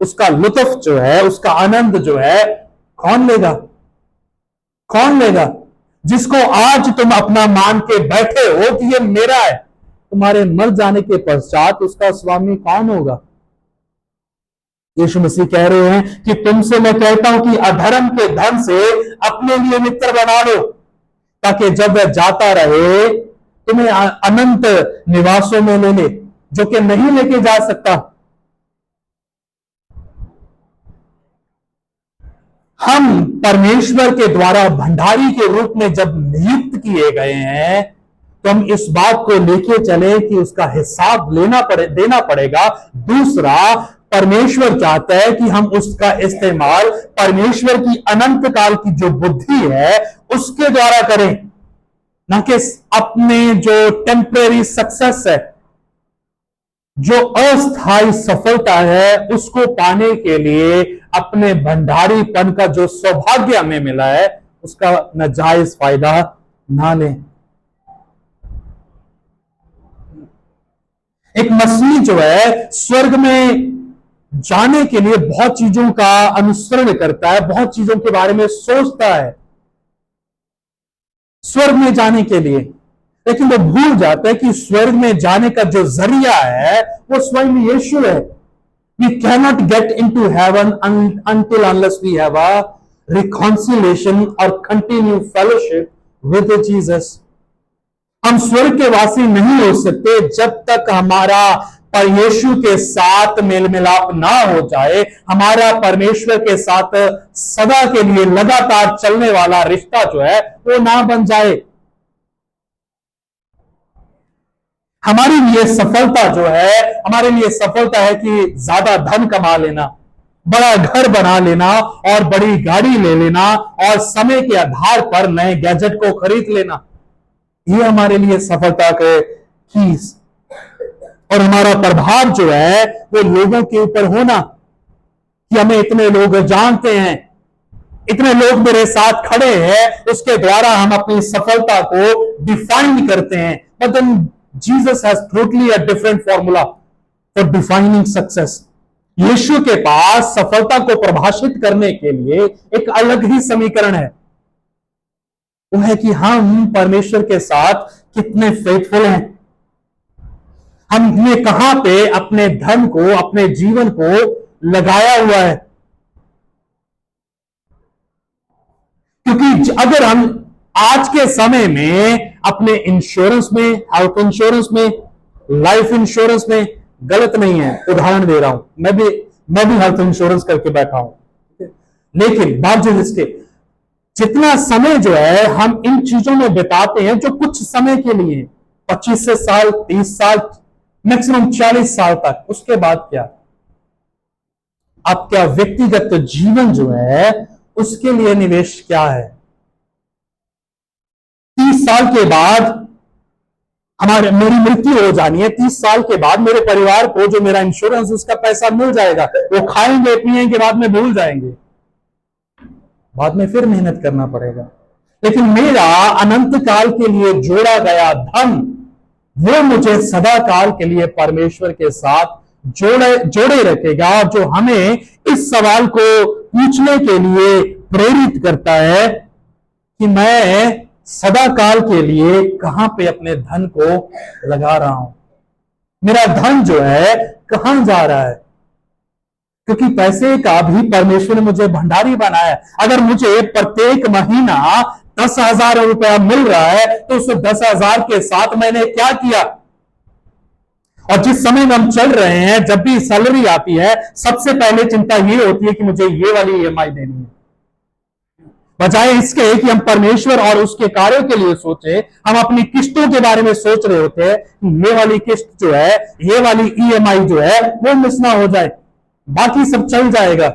उसका लुत्फ जो है, उसका आनंद जो है कौन लेगा? कौन लेगा? जिसको आज तुम अपना मान के बैठे हो कि ये मेरा है, तुम्हारे मर जाने के पश्चात उसका स्वामी कौन होगा? यीशु मसीह कह रहे हैं कि तुमसे मैं कहता हूं कि अधर्म के धन से अपने लिए मित्र बना लो ताकि जब वह जाता रहे तुम्हें अनंत निवासों में ले ले, जो कि नहीं लेके जा सकता। हम परमेश्वर के द्वारा भंडारी के रूप में जब नियुक्त किए गए हैं तो हम इस बात को लेके चले कि उसका हिसाब देना पड़ेगा। दूसरा, परमेश्वर चाहता है कि हम उसका इस्तेमाल परमेश्वर की अनंत काल की जो बुद्धि है उसके द्वारा करें, ना कि अपने जो टेम्परेरी सक्सेस है, जो अस्थायी सफलता है, उसको पाने के लिए अपने भंडारीपन का जो सौभाग्य हमें मिला है उसका नाजायज फायदा ना लें। एक मसीह जो है स्वर्ग में जाने के लिए बहुत चीजों का अनुसरण करता है, बहुत चीजों के बारे में सोचता है स्वर्ग में जाने के लिए, लेकिन वो भूल जाता है कि स्वर्ग में जाने का जो जरिया है वो स्वयं यीशु है। We cannot get into heaven until unless we have a reconciliation or continue fellowship with Jesus. हम स्वर्ग के वासी नहीं हो सकते जब तक हमारा परमेश्वर के साथ मेल मिलाप ना हो जाए, हमारा परमेश्वर के साथ सदा के लिए लगातार चलने वाला रिश्ता जो है वो ना बन जाए। हमारे लिए सफलता जो है, हमारे लिए सफलता है कि ज्यादा धन कमा लेना, बड़ा घर बना लेना और बड़ी गाड़ी ले लेना और समय के आधार पर नए गैजेट को खरीद लेना, ये हमारे लिए सफलता के कीज। और हमारा प्रभाव जो है वो लोगों के ऊपर होना कि हमें इतने लोग जानते हैं, इतने लोग मेरे साथ खड़े हैं, उसके द्वारा हम अपनी सफलता को डिफाइन करते हैं। But then Jesus has totally a different formula for defining success. यीशु के पास सफलता को परिभाषित करने के लिए एक अलग ही समीकरण है, वो है कि हम परमेश्वर के साथ कितने फेथफुल हैं, हमने कहां पे अपने धन को, अपने जीवन को लगाया हुआ है। क्योंकि अगर हम आज के समय में अपने इंश्योरेंस में, हेल्थ इंश्योरेंस में, लाइफ इंश्योरेंस में, गलत नहीं है, उदाहरण दे रहा हूं, मैं भी हेल्थ इंश्योरेंस करके बैठा हूं, लेकिन बावजूद इसके जितना समय जो है हम इन चीजों में बिताते हैं जो कुछ समय के लिए 25 से साल, 30 साल, मैक्सिमम 40 साल तक, उसके बाद क्या? आपका व्यक्तिगत जीवन जो है उसके लिए निवेश क्या है? 30 साल के बाद मेरी मृत्यु हो जानी है, 30 साल के बाद मेरे परिवार को जो मेरा इंश्योरेंस उसका पैसा मिल जाएगा, वो खाएंगे पिएंगे, बाद में भूल जाएंगे, बाद में फिर मेहनत करना पड़ेगा। लेकिन मेरा अनंत काल के लिए जोड़ा गया धन वो मुझे सदा काल के लिए परमेश्वर के साथ जोड़े जोड़े रखेगा, जो हमें इस सवाल को पूछने के लिए प्रेरित करता है कि मैं सदा काल के लिए कहां पे अपने धन को लगा रहा हूं, मेरा धन जो है कहां जा रहा है। क्योंकि पैसे का भी परमेश्वर ने मुझे भंडारी बनाया है। अगर मुझे प्रत्येक महीना 10,000 रुपया मिल रहा है तो उस 10,000 के साथ मैंने क्या किया। और जिस समय में हम चल रहे हैं, जब भी सैलरी आती है, सबसे पहले चिंता ये होती है कि मुझे ये वाली ईएमआई देनी है, बजाय इसके कि हम परमेश्वर और उसके कार्यों के लिए सोचे। हम अपनी किस्तों के बारे में सोच रहे होते हैं कि ये वाली किस्त जो है, ये वाली ईएमआई जो है वो मिस ना हो जाए, बाकी सब चल जाएगा।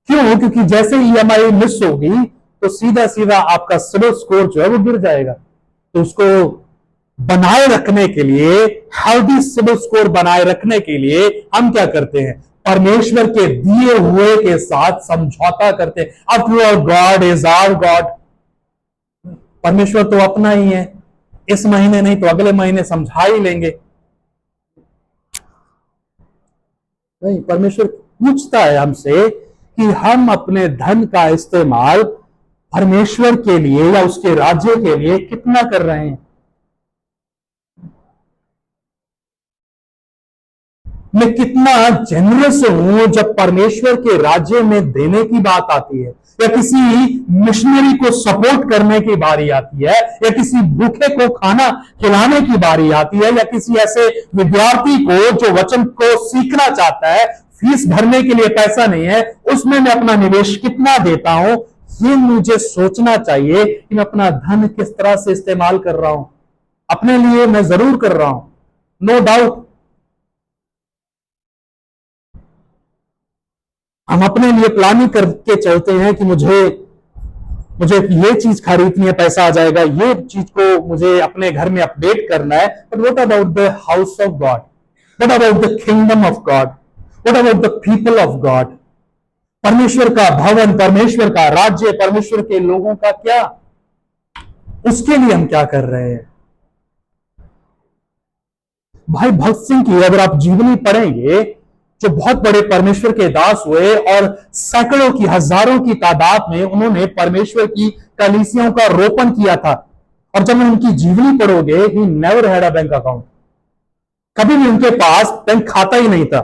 क्यों? क्योंकि जैसे ईएमआई मिस होगी तो सीधा सीधा आपका सिबिल स्कोर जो है वो गिर जाएगा। तो उसको बनाए रखने के लिए, हेल्दी सिबिल स्कोर बनाए रखने के लिए हम क्या करते हैं? परमेश्वर के दिए हुए के साथ समझौता करते हैं। After all God is our God. परमेश्वर तो अपना ही है, इस महीने नहीं तो अगले महीने समझा ही लेंगे। नहीं, परमेश्वर पूछता है हमसे कि हम अपने धन का इस्तेमाल परमेश्वर के लिए या उसके राज्य के लिए कितना कर रहे हैं। मैं कितना जेनरस हूं जब परमेश्वर के राज्य में देने की बात आती है, या किसी मिशनरी को सपोर्ट करने की बारी आती है, या किसी भूखे को खाना खिलाने की बारी आती है, या किसी ऐसे विद्यार्थी को जो वचन को सीखना चाहता है, फीस भरने के लिए पैसा नहीं है, उसमें मैं अपना निवेश कितना देता हूं। ये मुझे सोचना चाहिए कि मैं अपना धन किस तरह से इस्तेमाल कर रहा हूं। अपने लिए मैं जरूर कर रहा हूं, नो डाउट। हम अपने लिए प्लानिंग करके चलते हैं कि मुझे मुझे ये चीज खरीदनी है, पैसा आ जाएगा, ये चीज को मुझे अपने घर में अपडेट करना है। But what about the house of God? What about the kingdom of God? What about the people of God? परमेश्वर का भवन, परमेश्वर का राज्य, परमेश्वर के लोगों का क्या, उसके लिए हम क्या कर रहे हैं? भाई भक्त सिंह की अगर आप जीवनी पढ़ेंगे, जो बहुत बड़े परमेश्वर के दास हुए और सैकड़ों की, हजारों की तादाद में उन्होंने परमेश्वर की कलीसियों का रोपण किया था। और जब उनकी जीवनी पढ़ोगे, he never had a bank account. कभी भी उनके पास बैंक खाता ही नहीं था।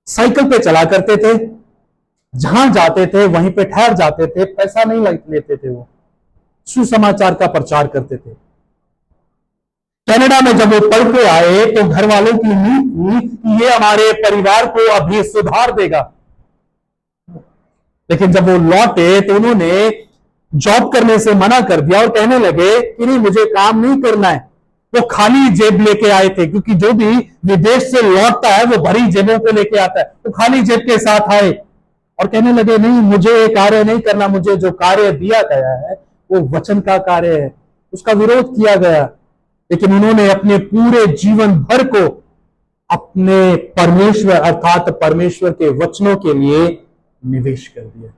साइकिल पे चला करते थे, जहां जाते थे वहीं पे ठहर जाते थे, पैसा नहीं लेते थे। वो सुसमाचार का प्रचार करते थे। कनाडा में जब वो पढ़ के आए तो घर वालों की उम्मीद थी कि ये हमारे परिवार को अभी सुधार देगा। लेकिन जब वो लौटे तो उन्होंने जॉब करने से मना कर दिया और कहने लगे कि नहीं, मुझे काम नहीं करना है। वो खाली जेब लेके आए थे, क्योंकि जो भी विदेश से लौटता है वो भरी जेबों को लेके आता है। वो खाली जेब के साथ आए और कहने लगे, नहीं, मुझे ये कार्य नहीं करना, मुझे जो कार्य दिया गया है वो वचन का कार्य है। उसका विरोध किया गया, लेकिन उन्होंने अपने पूरे जीवन भर को अपने परमेश्वर अर्थात परमेश्वर के वचनों के लिए निवेश कर दिया,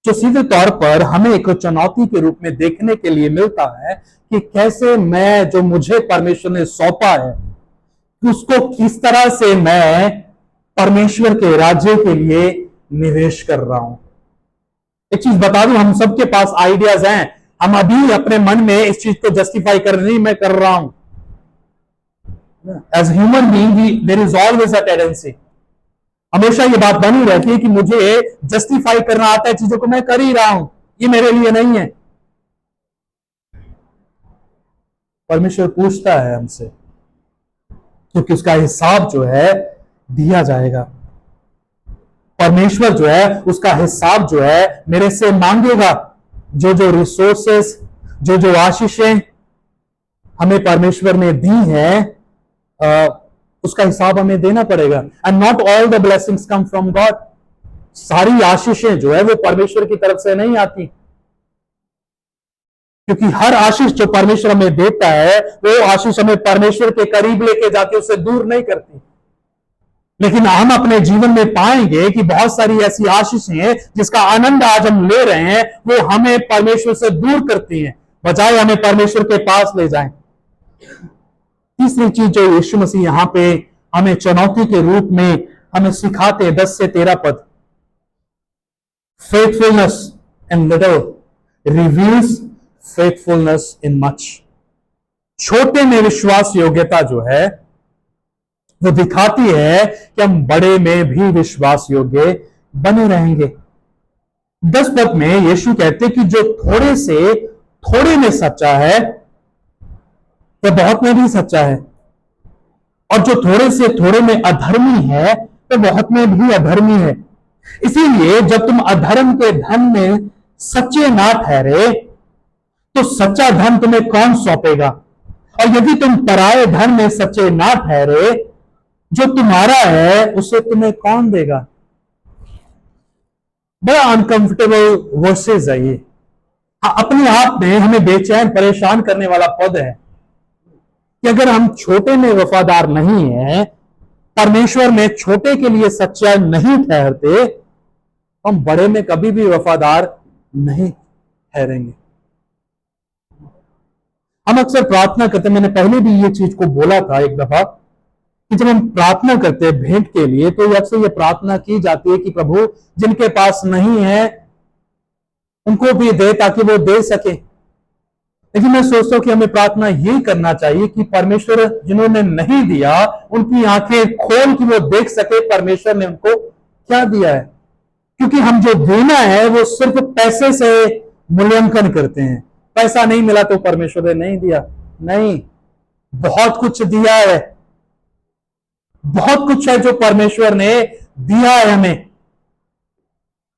जो सीधे तौर पर हमें एक चुनौती के रूप में देखने के लिए मिलता है कि कैसे मैं, जो मुझे परमेश्वर ने सौंपा है, उसको किस तरह से मैं परमेश्वर के राज्य के लिए निवेश कर रहा हूं। एक चीज बता दूं, हम सबके पास आइडियाज हैं। हम अभी अपने मन में इस चीज को जस्टिफाई कर नहीं मैं कर रहा हूं। As human being there is always a tendency, हमेशा ये बात बनी रहती है कि मुझे जस्टिफाई करना आता है चीजों को, मैं कर ही रहा हूं, ये मेरे लिए नहीं है। परमेश्वर पूछता है हमसे, क्योंकि उसका हिसाब जो है दिया जाएगा। परमेश्वर जो है उसका हिसाब जो है मेरे से मांगेगा। जो जो रिसोर्सेस, जो जो आशीषें हमें परमेश्वर ने दी हैं, उसका हिसाब हमें देना पड़ेगा। And not all the blessings come from God. सारी आशीषें जो है वो परमेश्वर की तरफ से नहीं आती, क्योंकि हर आशीष जो परमेश्वर हमें देता है वो आशीष हमें परमेश्वर के करीब लेके जाके उससे दूर नहीं करती। लेकिन हम अपने जीवन में पाएंगे कि बहुत सारी ऐसी आशीषें हैं जिसका आनंद आज हम ले रहे हैं, वो हमें परमेश्वर से दूर करती हैं, बजाय हमें परमेश्वर के पास ले जाएं। तीसरी चीज जो यीशु मसीह यहां पे हमें चुनौती के रूप में हमें सिखाते हैं, 10 से 13 पद, faithfulness in little reveals faithfulness in much. छोटे में विश्वास योग्यता जो है वो दिखाती है कि हम बड़े में भी विश्वास योग्य बने रहेंगे। 10 पद में यीशु कहते कि जो थोड़े से थोड़े में सच्चा है वह बहुत में भी सच्चा है, और जो थोड़े से थोड़े में अधर्मी है तो बहुत में भी अधर्मी है। इसीलिए जब तुम अधर्म के धन में सच्चे ना ठहरे तो सच्चा धन तुम्हें कौन सौंपेगा, और यदि तुम पराये धन में सच्चे ना ठहरे, जो तुम्हारा है उसे तुम्हें कौन देगा। बड़ा अनकंफर्टेबल वर्सेस है ये, अपने आप में हमें बेचैन परेशान करने वाला पद है कि अगर हम छोटे में वफादार नहीं हैं, परमेश्वर में छोटे के लिए सच्चा नहीं ठहरते, हम बड़े में कभी भी वफादार नहीं ठहरेंगे। हम अक्सर प्रार्थना करते, मैंने पहले भी ये चीज को बोला था एक दफा, कि जब हम प्रार्थना करते हैं भेंट के लिए तो अक्सर ये प्रार्थना की जाती है कि प्रभु जिनके पास नहीं है उनको भी दे ताकि वो दे सके। लेकिन मैं सोचता हूं कि हमें प्रार्थना ये करना चाहिए कि परमेश्वर जिन्होंने नहीं दिया उनकी आंखें खोल कि वो देख सके परमेश्वर ने उनको क्या दिया है। क्योंकि हम जो देना है वो सिर्फ पैसे से मूल्यांकन करते हैं, पैसा नहीं मिला तो परमेश्वर ने नहीं दिया, नहीं, बहुत कुछ दिया है, बहुत कुछ है जो परमेश्वर ने दिया है हमें।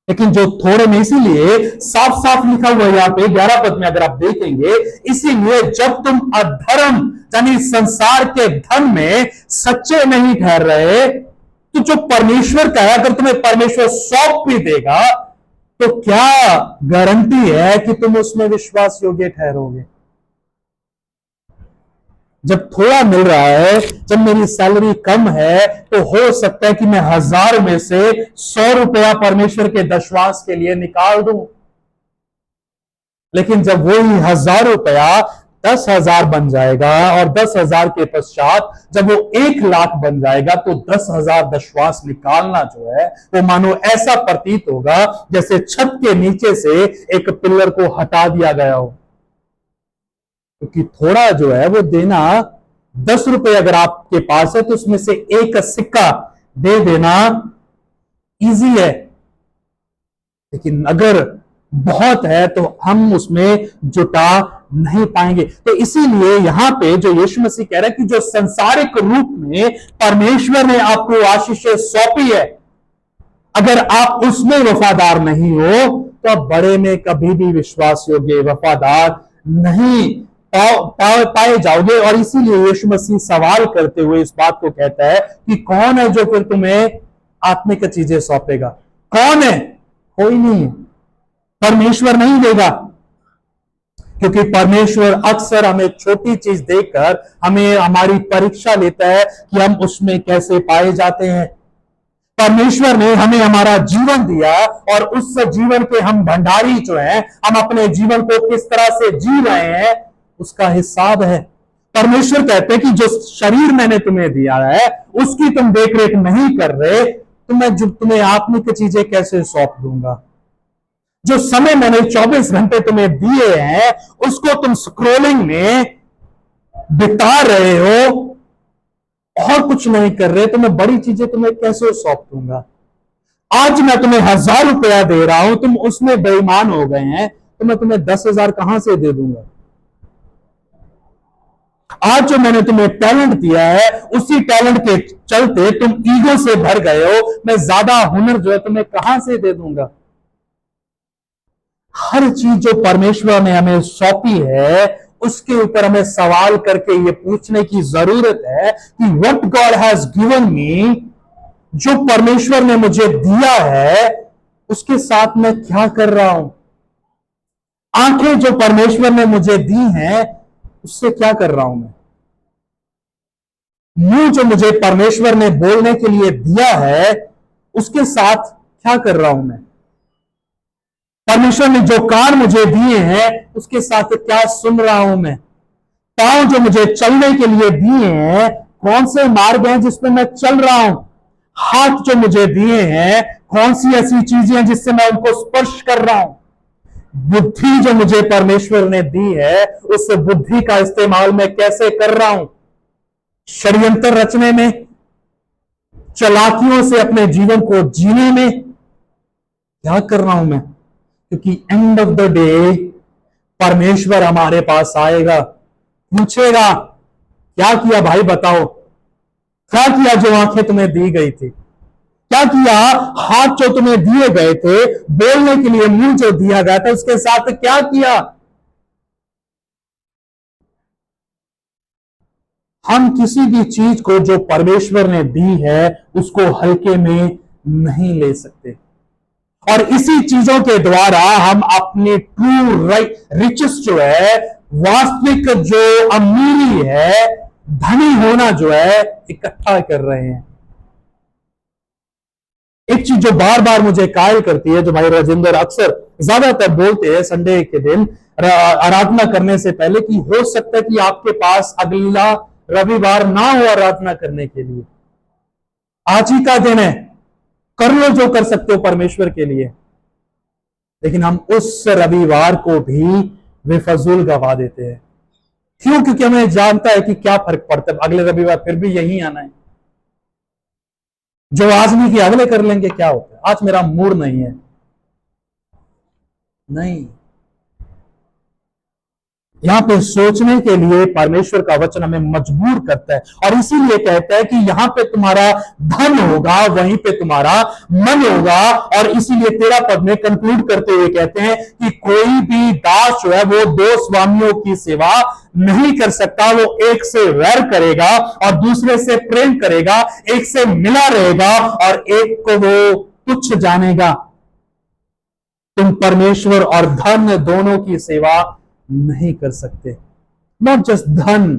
लेकिन जो थोड़े में, इसीलिए साफ साफ लिखा हुआ है यहां पे 11 पद में अगर आप देखेंगे, इसीलिए जब तुम अधर्म यानी संसार के धन में सच्चे नहीं ठहर रहे, तो जो परमेश्वर का है अगर तुम्हें परमेश्वर सौंप भी देगा तो क्या गारंटी है कि तुम उसमें विश्वास योग्य ठहरोगे। जब थोड़ा मिल रहा है, जब मेरी सैलरी कम है, तो हो सकता है कि मैं 1000 में से 100 रुपया परमेश्वर के दशवांश के लिए निकाल दूं। लेकिन जब वही 1000 रुपया 10,000 बन जाएगा और 10,000 के पश्चात जब वो 1,00,000 बन जाएगा, तो 10,000 दशवांश निकालना जो है वो मानो ऐसा प्रतीत होगा जैसे छत के नीचे से एक पिलर को हटा दिया गया हो। क्योंकि थोड़ा जो है वो देना, 10 रुपए अगर आपके पास है तो उसमें से एक सिक्का दे देना इजी है, लेकिन अगर बहुत है तो हम उसमें जुटा नहीं पाएंगे। तो इसीलिए यहां पे जो यीशु मसीह कह रहा है कि जो संसारिक रूप में परमेश्वर ने आपको आशीषें सौंपी है, अगर आप उसमें वफादार नहीं हो तो आप बड़े में कभी भी विश्वास योग्य वफादार नहीं पाए जाओगे। और इसीलिए यीशु मसीह सवाल करते हुए इस बात को कहता है कि कौन है जो फिर तुम्हें आत्मिक चीजें सौंपेगा। कौन है? कोई नहीं है, परमेश्वर नहीं देगा। क्योंकि परमेश्वर अक्सर हमें छोटी चीज देकर हमें हमारी परीक्षा लेता है कि हम उसमें कैसे पाए जाते हैं। परमेश्वर ने हमें हमारा जीवन दिया और उस जीवन के हम भंडारी जो हैं, हम अपने जीवन को किस तरह से जी रहे हैं उसका हिसाब है। परमेश्वर कहते हैं कि जो शरीर मैंने तुम्हें दिया है उसकी तुम देखरेख नहीं कर रहे, तो मैं जो तुम्हें आत्मिक चीजें कैसे सौंप दूंगा। जो समय मैंने 24 घंटे तुम्हें दिए हैं उसको तुम स्क्रोलिंग में बिता रहे हो और कुछ नहीं कर रहे, तो मैं बड़ी चीजें तुम्हें कैसे सौंप दूंगा। आज मैं तुम्हें 1000 रुपया दे रहा हूं, तुम उसमें बेईमान हो गए हैं, तो मैं तुम्हें 10,000 कहां से दे दूंगा। आज जो मैंने तुम्हें टैलेंट दिया है उसी टैलेंट के चलते तुम ईगो से भर गए हो, मैं ज्यादा हुनर जो है तुम्हें कहां से दे दूंगा। हर चीज जो परमेश्वर ने हमें सौंपी है उसके ऊपर हमें सवाल करके ये पूछने की जरूरत है कि what God has given me, जो परमेश्वर ने मुझे दिया है उसके साथ मैं क्या कर रहा हूं। आंखें जो परमेश्वर ने मुझे दी हैं उससे क्या कर रहा हूं मैं। मुंह जो मुझे परमेश्वर ने बोलने के लिए दिया है उसके साथ क्या कर रहा हूं मैं? परमेश्वर ने जो कान मुझे दिए हैं उसके साथ क्या सुन रहा हूं मैं? पांव जो मुझे चलने के लिए दिए हैं कौन से मार्ग हैं जिसमें मैं चल रहा हूं? हाथ जो मुझे दिए हैं कौन सी ऐसी चीजें हैं जिससे मैं उनको स्पर्श कर रहा हूं? बुद्धि जो मुझे परमेश्वर ने दी है उस बुद्धि का इस्तेमाल मैं कैसे कर रहा हूं? षड्यंत्र रचने में, चालाकियों से अपने जीवन को जीने में क्या कर रहा हूं मैं? क्योंकि एंड ऑफ द डे परमेश्वर हमारे पास आएगा, पूछेगा क्या किया भाई बताओ, क्या किया जो आंखें तुम्हें दी गई थी, क्या किया हाथ जो तुम्हें दिए गए थे, बोलने के लिए मुंह जो दिया गया था उसके साथ क्या किया? हम किसी भी चीज को जो परमेश्वर ने दी है उसको हल्के में नहीं ले सकते और इसी चीजों के द्वारा हम अपनी ट्रू रिचेस जो है, वास्तविक जो अमीरी है, धनी होना जो है इकट्ठा कर रहे हैं। एक चीज जो बार बार मुझे कायल करती है, जो भाई राजेंद्र अक्सर ज्यादातर बोलते हैं संडे के दिन आराधना करने से पहले, कि हो सकता है कि आपके पास अगला रविवार ना हो आराधना करने के लिए, आज ही का दिन है, कर लो जो कर सकते हो परमेश्वर के लिए। लेकिन हम उस रविवार को भी बेफजूल गवा देते हैं। क्यों? क्योंकि हमें जानता है कि क्या फर्क पड़ता है, अगले रविवार फिर भी यही आना है, जो आज नहीं किया अगले कर लेंगे, क्या होता है, आज मेरा मूड नहीं है। नहीं, यहां पे सोचने के लिए परमेश्वर का वचन हमें मजबूर करता है और इसीलिए कहता है कि यहां पे तुम्हारा धन होगा, वहीं पे तुम्हारा मन होगा। और इसीलिए 13 पद में कंक्लूड करते हुए कहते हैं कि कोई भी दास जो है वो दो स्वामियों की सेवा नहीं कर सकता, वो एक से वैर करेगा और दूसरे से प्रेम करेगा, एक से मिला रहेगा और एक को वो तुच्छ जानेगा। तुम परमेश्वर और धन दोनों की सेवा नहीं कर सकते। नॉट जस्ट धन,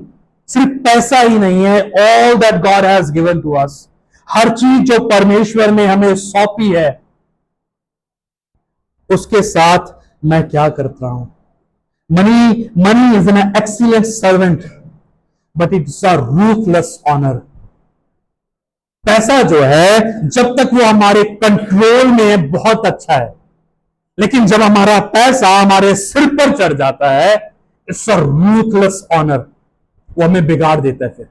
सिर्फ पैसा ही नहीं है, all that God has given to us, हर चीज जो परमेश्वर ने हमें सौंपी है उसके साथ मैं क्या करता हूं? Money is an excellent servant but it's a ruthless owner. पैसा जो है जब तक वो हमारे कंट्रोल में है बहुत अच्छा है, लेकिन जब हमारा पैसा हमारे सिर पर चढ़ जाता है, इट्स अ रूथलेस ऑनर, वो हमें बिगाड़ देता है। फिर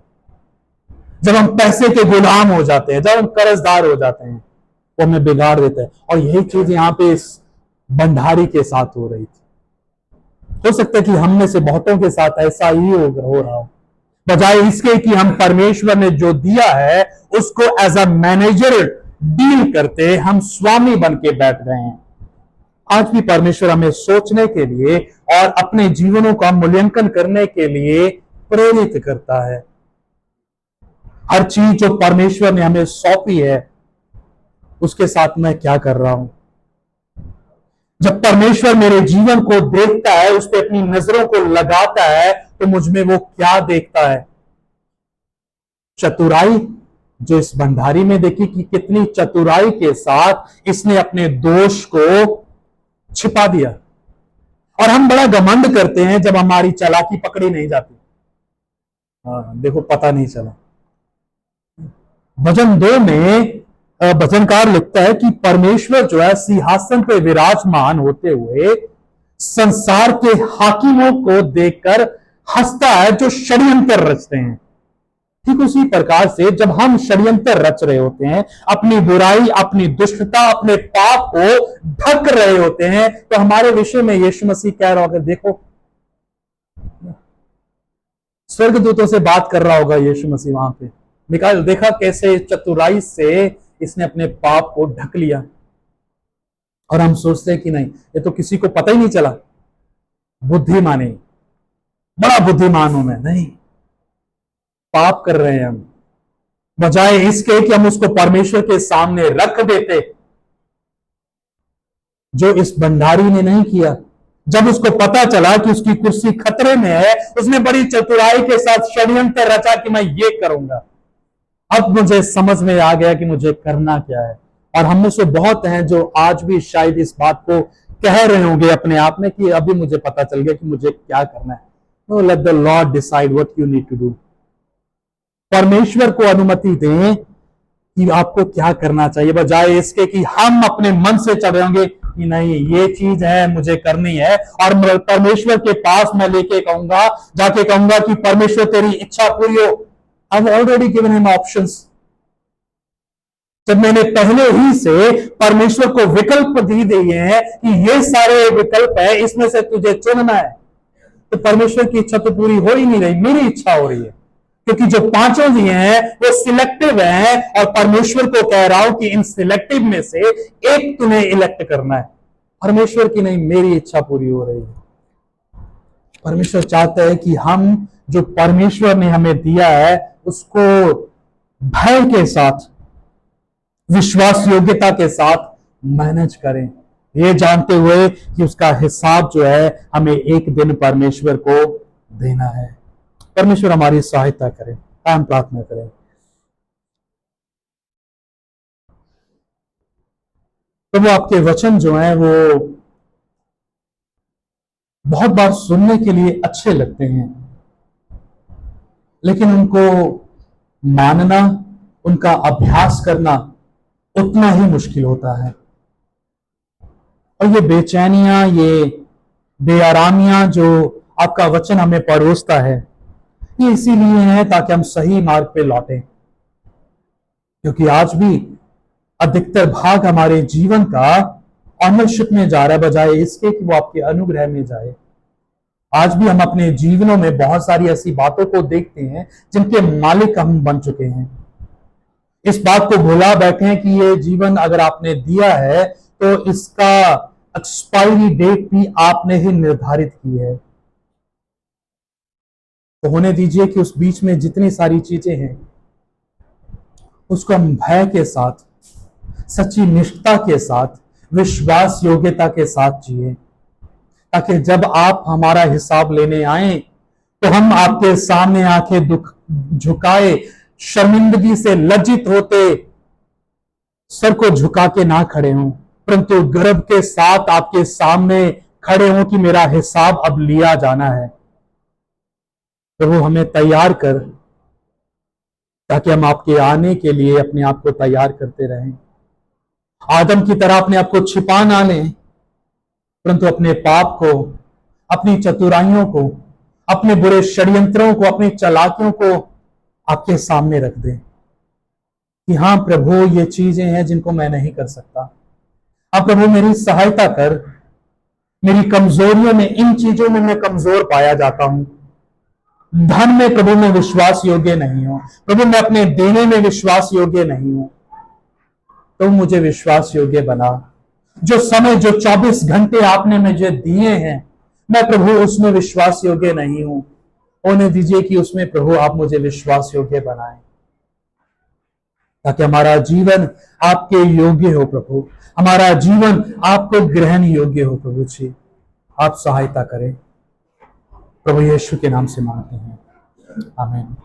जब हम पैसे के गुलाम हो जाते हैं, जब हम कर्जदार हो जाते हैं, वो हमें बिगाड़ देता है। और यही चीज यहां पे इस भंडारी के साथ हो रही थी। हो सकता है कि हम में से बहुतों के साथ ऐसा ही हो रहा हो। बजाय इसके कि हम परमेश्वर ने जो दिया है उसको एज अ मैनेजर डील करते, हम स्वामी बन के बैठ गए हैं। आज भी परमेश्वर हमें सोचने के लिए और अपने जीवनों का मूल्यांकन करने के लिए प्रेरित करता है। हर चीज जो परमेश्वर ने हमें सौंपी है उसके साथ मैं क्या कर रहा हूं? जब परमेश्वर मेरे जीवन को देखता है, उस पर अपनी नजरों को लगाता है, तो मुझ में वो क्या देखता है? चतुराई, जो इस भंडारी में देखी कि कितनी चतुराई के साथ इसने अपने दोष को छिपा दिया। और हम बड़ा घमंड करते हैं जब हमारी चालाकी पकड़ी नहीं जाती। देखो पता नहीं चला। भजन 2 में भजनकार लिखता है कि परमेश्वर जो है सिंहासन पे विराजमान होते हुए संसार के हाकिमों को देखकर हंसता है जो षड्यंत्र रचते हैं। ठीक उसी प्रकार से जब हम षड्यंत्र रच रहे होते हैं, अपनी बुराई, अपनी दुष्टता, अपने पाप को ढक रहे होते हैं, तो हमारे विषय में यीशु मसीह कह रहा होगा, देखो, स्वर्गदूतों से बात कर रहा होगा यीशु मसीह वहां पे, निकाल देखा कैसे चतुराई से इसने अपने पाप को ढक लिया। और हम सोचते हैं कि नहीं, ये तो किसी को पता ही नहीं चला, बुद्धिमान है, बड़ा बुद्धिमान हूं मैं। नहीं, पाप कर रहे हैं हम। बजाय इसके कि हम उसको परमेश्वर के सामने रख देते, जो इस भंडारी ने नहीं किया। जब उसको पता चला कि उसकी कुर्सी खतरे में है, उसने बड़ी चतुराई के साथ षड्यंत्र रचा कि मैं ये करूंगा, अब मुझे समझ में आ गया कि मुझे करना क्या है। और हम में से बहुत हैं जो आज भी शायद इस बात को कह रहे होंगे अपने आप में कि अभी मुझे पता चल गया कि मुझे क्या करना है। No, let the lord decide what you need to do. परमेश्वर को अनुमति दें कि आपको क्या करना चाहिए, बजाय इसके कि हम अपने मन से चले होंगे कि नहीं ये चीज है मुझे करनी है, और परमेश्वर के पास मैं लेके कहूंगा, जाके कहूंगा कि परमेश्वर तेरी इच्छा पूरी हो। I have already given him options. जब मैंने पहले ही से परमेश्वर को विकल्प दी दिए हैं कि ये सारे विकल्प है, इसमें से तुझे चुनना है, तो परमेश्वर की इच्छा तो पूरी हो ही नहीं रही, मेरी इच्छा हो रही है। क्योंकि जो पांचों दिए हैं वो सिलेक्टिव हैं, और परमेश्वर को कह रहा हूं कि इन सिलेक्टिव में से एक तुम्हें इलेक्ट करना है। परमेश्वर की नहीं, मेरी इच्छा पूरी हो रही है। परमेश्वर चाहता है कि हम जो परमेश्वर ने हमें दिया है उसको भय के साथ, विश्वास योग्यता के साथ मैनेज करें, ये जानते हुए कि उसका हिसाब जो है हमें एक दिन परमेश्वर को देना है। परमेश्वर हमारी सहायता करें। हम प्रार्थना करें। प्रभु, आपके वचन जो हैं वो बहुत बार सुनने के लिए अच्छे लगते हैं, लेकिन उनको मानना, उनका अभ्यास करना उतना ही मुश्किल होता है। और ये बेचैनियां, ये बेआरामियां जो आपका वचन हमें परोसता है, ये इसीलिए है ताकि हम सही मार्ग पे लौटें। क्योंकि आज भी अधिकतर भाग हमारे जीवन का ऑनरशिप में जा रहा है, बजाय इसके कि वो आपके अनुग्रह में जाए। आज भी हम अपने जीवनों में बहुत सारी ऐसी बातों को देखते हैं जिनके मालिक हम बन चुके हैं। इस बात को भुला बैठे हैं कि ये जीवन अगर आपने दिया है तो इसका एक्सपायरी डेट भी आपने ही निर्धारित की है। तो होने दीजिए कि उस बीच में जितनी सारी चीजें हैं उसको हम भय के साथ, सच्ची निष्ठा के साथ, विश्वास योग्यता के साथ जिए, ताकि जब आप हमारा हिसाब लेने आए तो हम आपके सामने आंखें दुख झुकाए, शर्मिंदगी से लज्जित होते सर को झुका के ना खड़े हों, परंतु गर्व के साथ आपके सामने खड़े हों कि मेरा हिसाब अब लिया जाना है। प्रभु, हमें तैयार कर, ताकि हम आपके आने के लिए अपने आप को तैयार करते रहें। आदम की तरह अपने आप को छिपा ना लें, परंतु अपने पाप को, अपनी चतुराइयों को, अपने बुरे षड्यंत्रों को, अपनी चालाकियों को आपके सामने रख दें कि हाँ प्रभु, ये चीजें हैं जिनको मैं नहीं कर सकता। हाँ प्रभु, मेरी सहायता कर। मेरी कमजोरियों में, इन चीजों में मैं कमजोर पाया जाता हूं। धन में प्रभु मैं विश्वास योग्य नहीं हूं। प्रभु, मैं अपने देने में विश्वास योग्य नहीं हूं। तो मुझे विश्वास योग्य बना। जो समय, जो 24 घंटे आपने मुझे दिए हैं, मैं प्रभु उसमें विश्वास योग्य नहीं हूं। होने दीजिए कि उसमें प्रभु आप मुझे विश्वास योग्य बनाएं, ताकि हमारा जीवन आपके योग्य हो। प्रभु, हमारा जीवन आपको ग्रहण योग्य हो। प्रभु जी, आप सहायता करें। प्रभु यीशु के नाम से मांगते हैं, आमीन।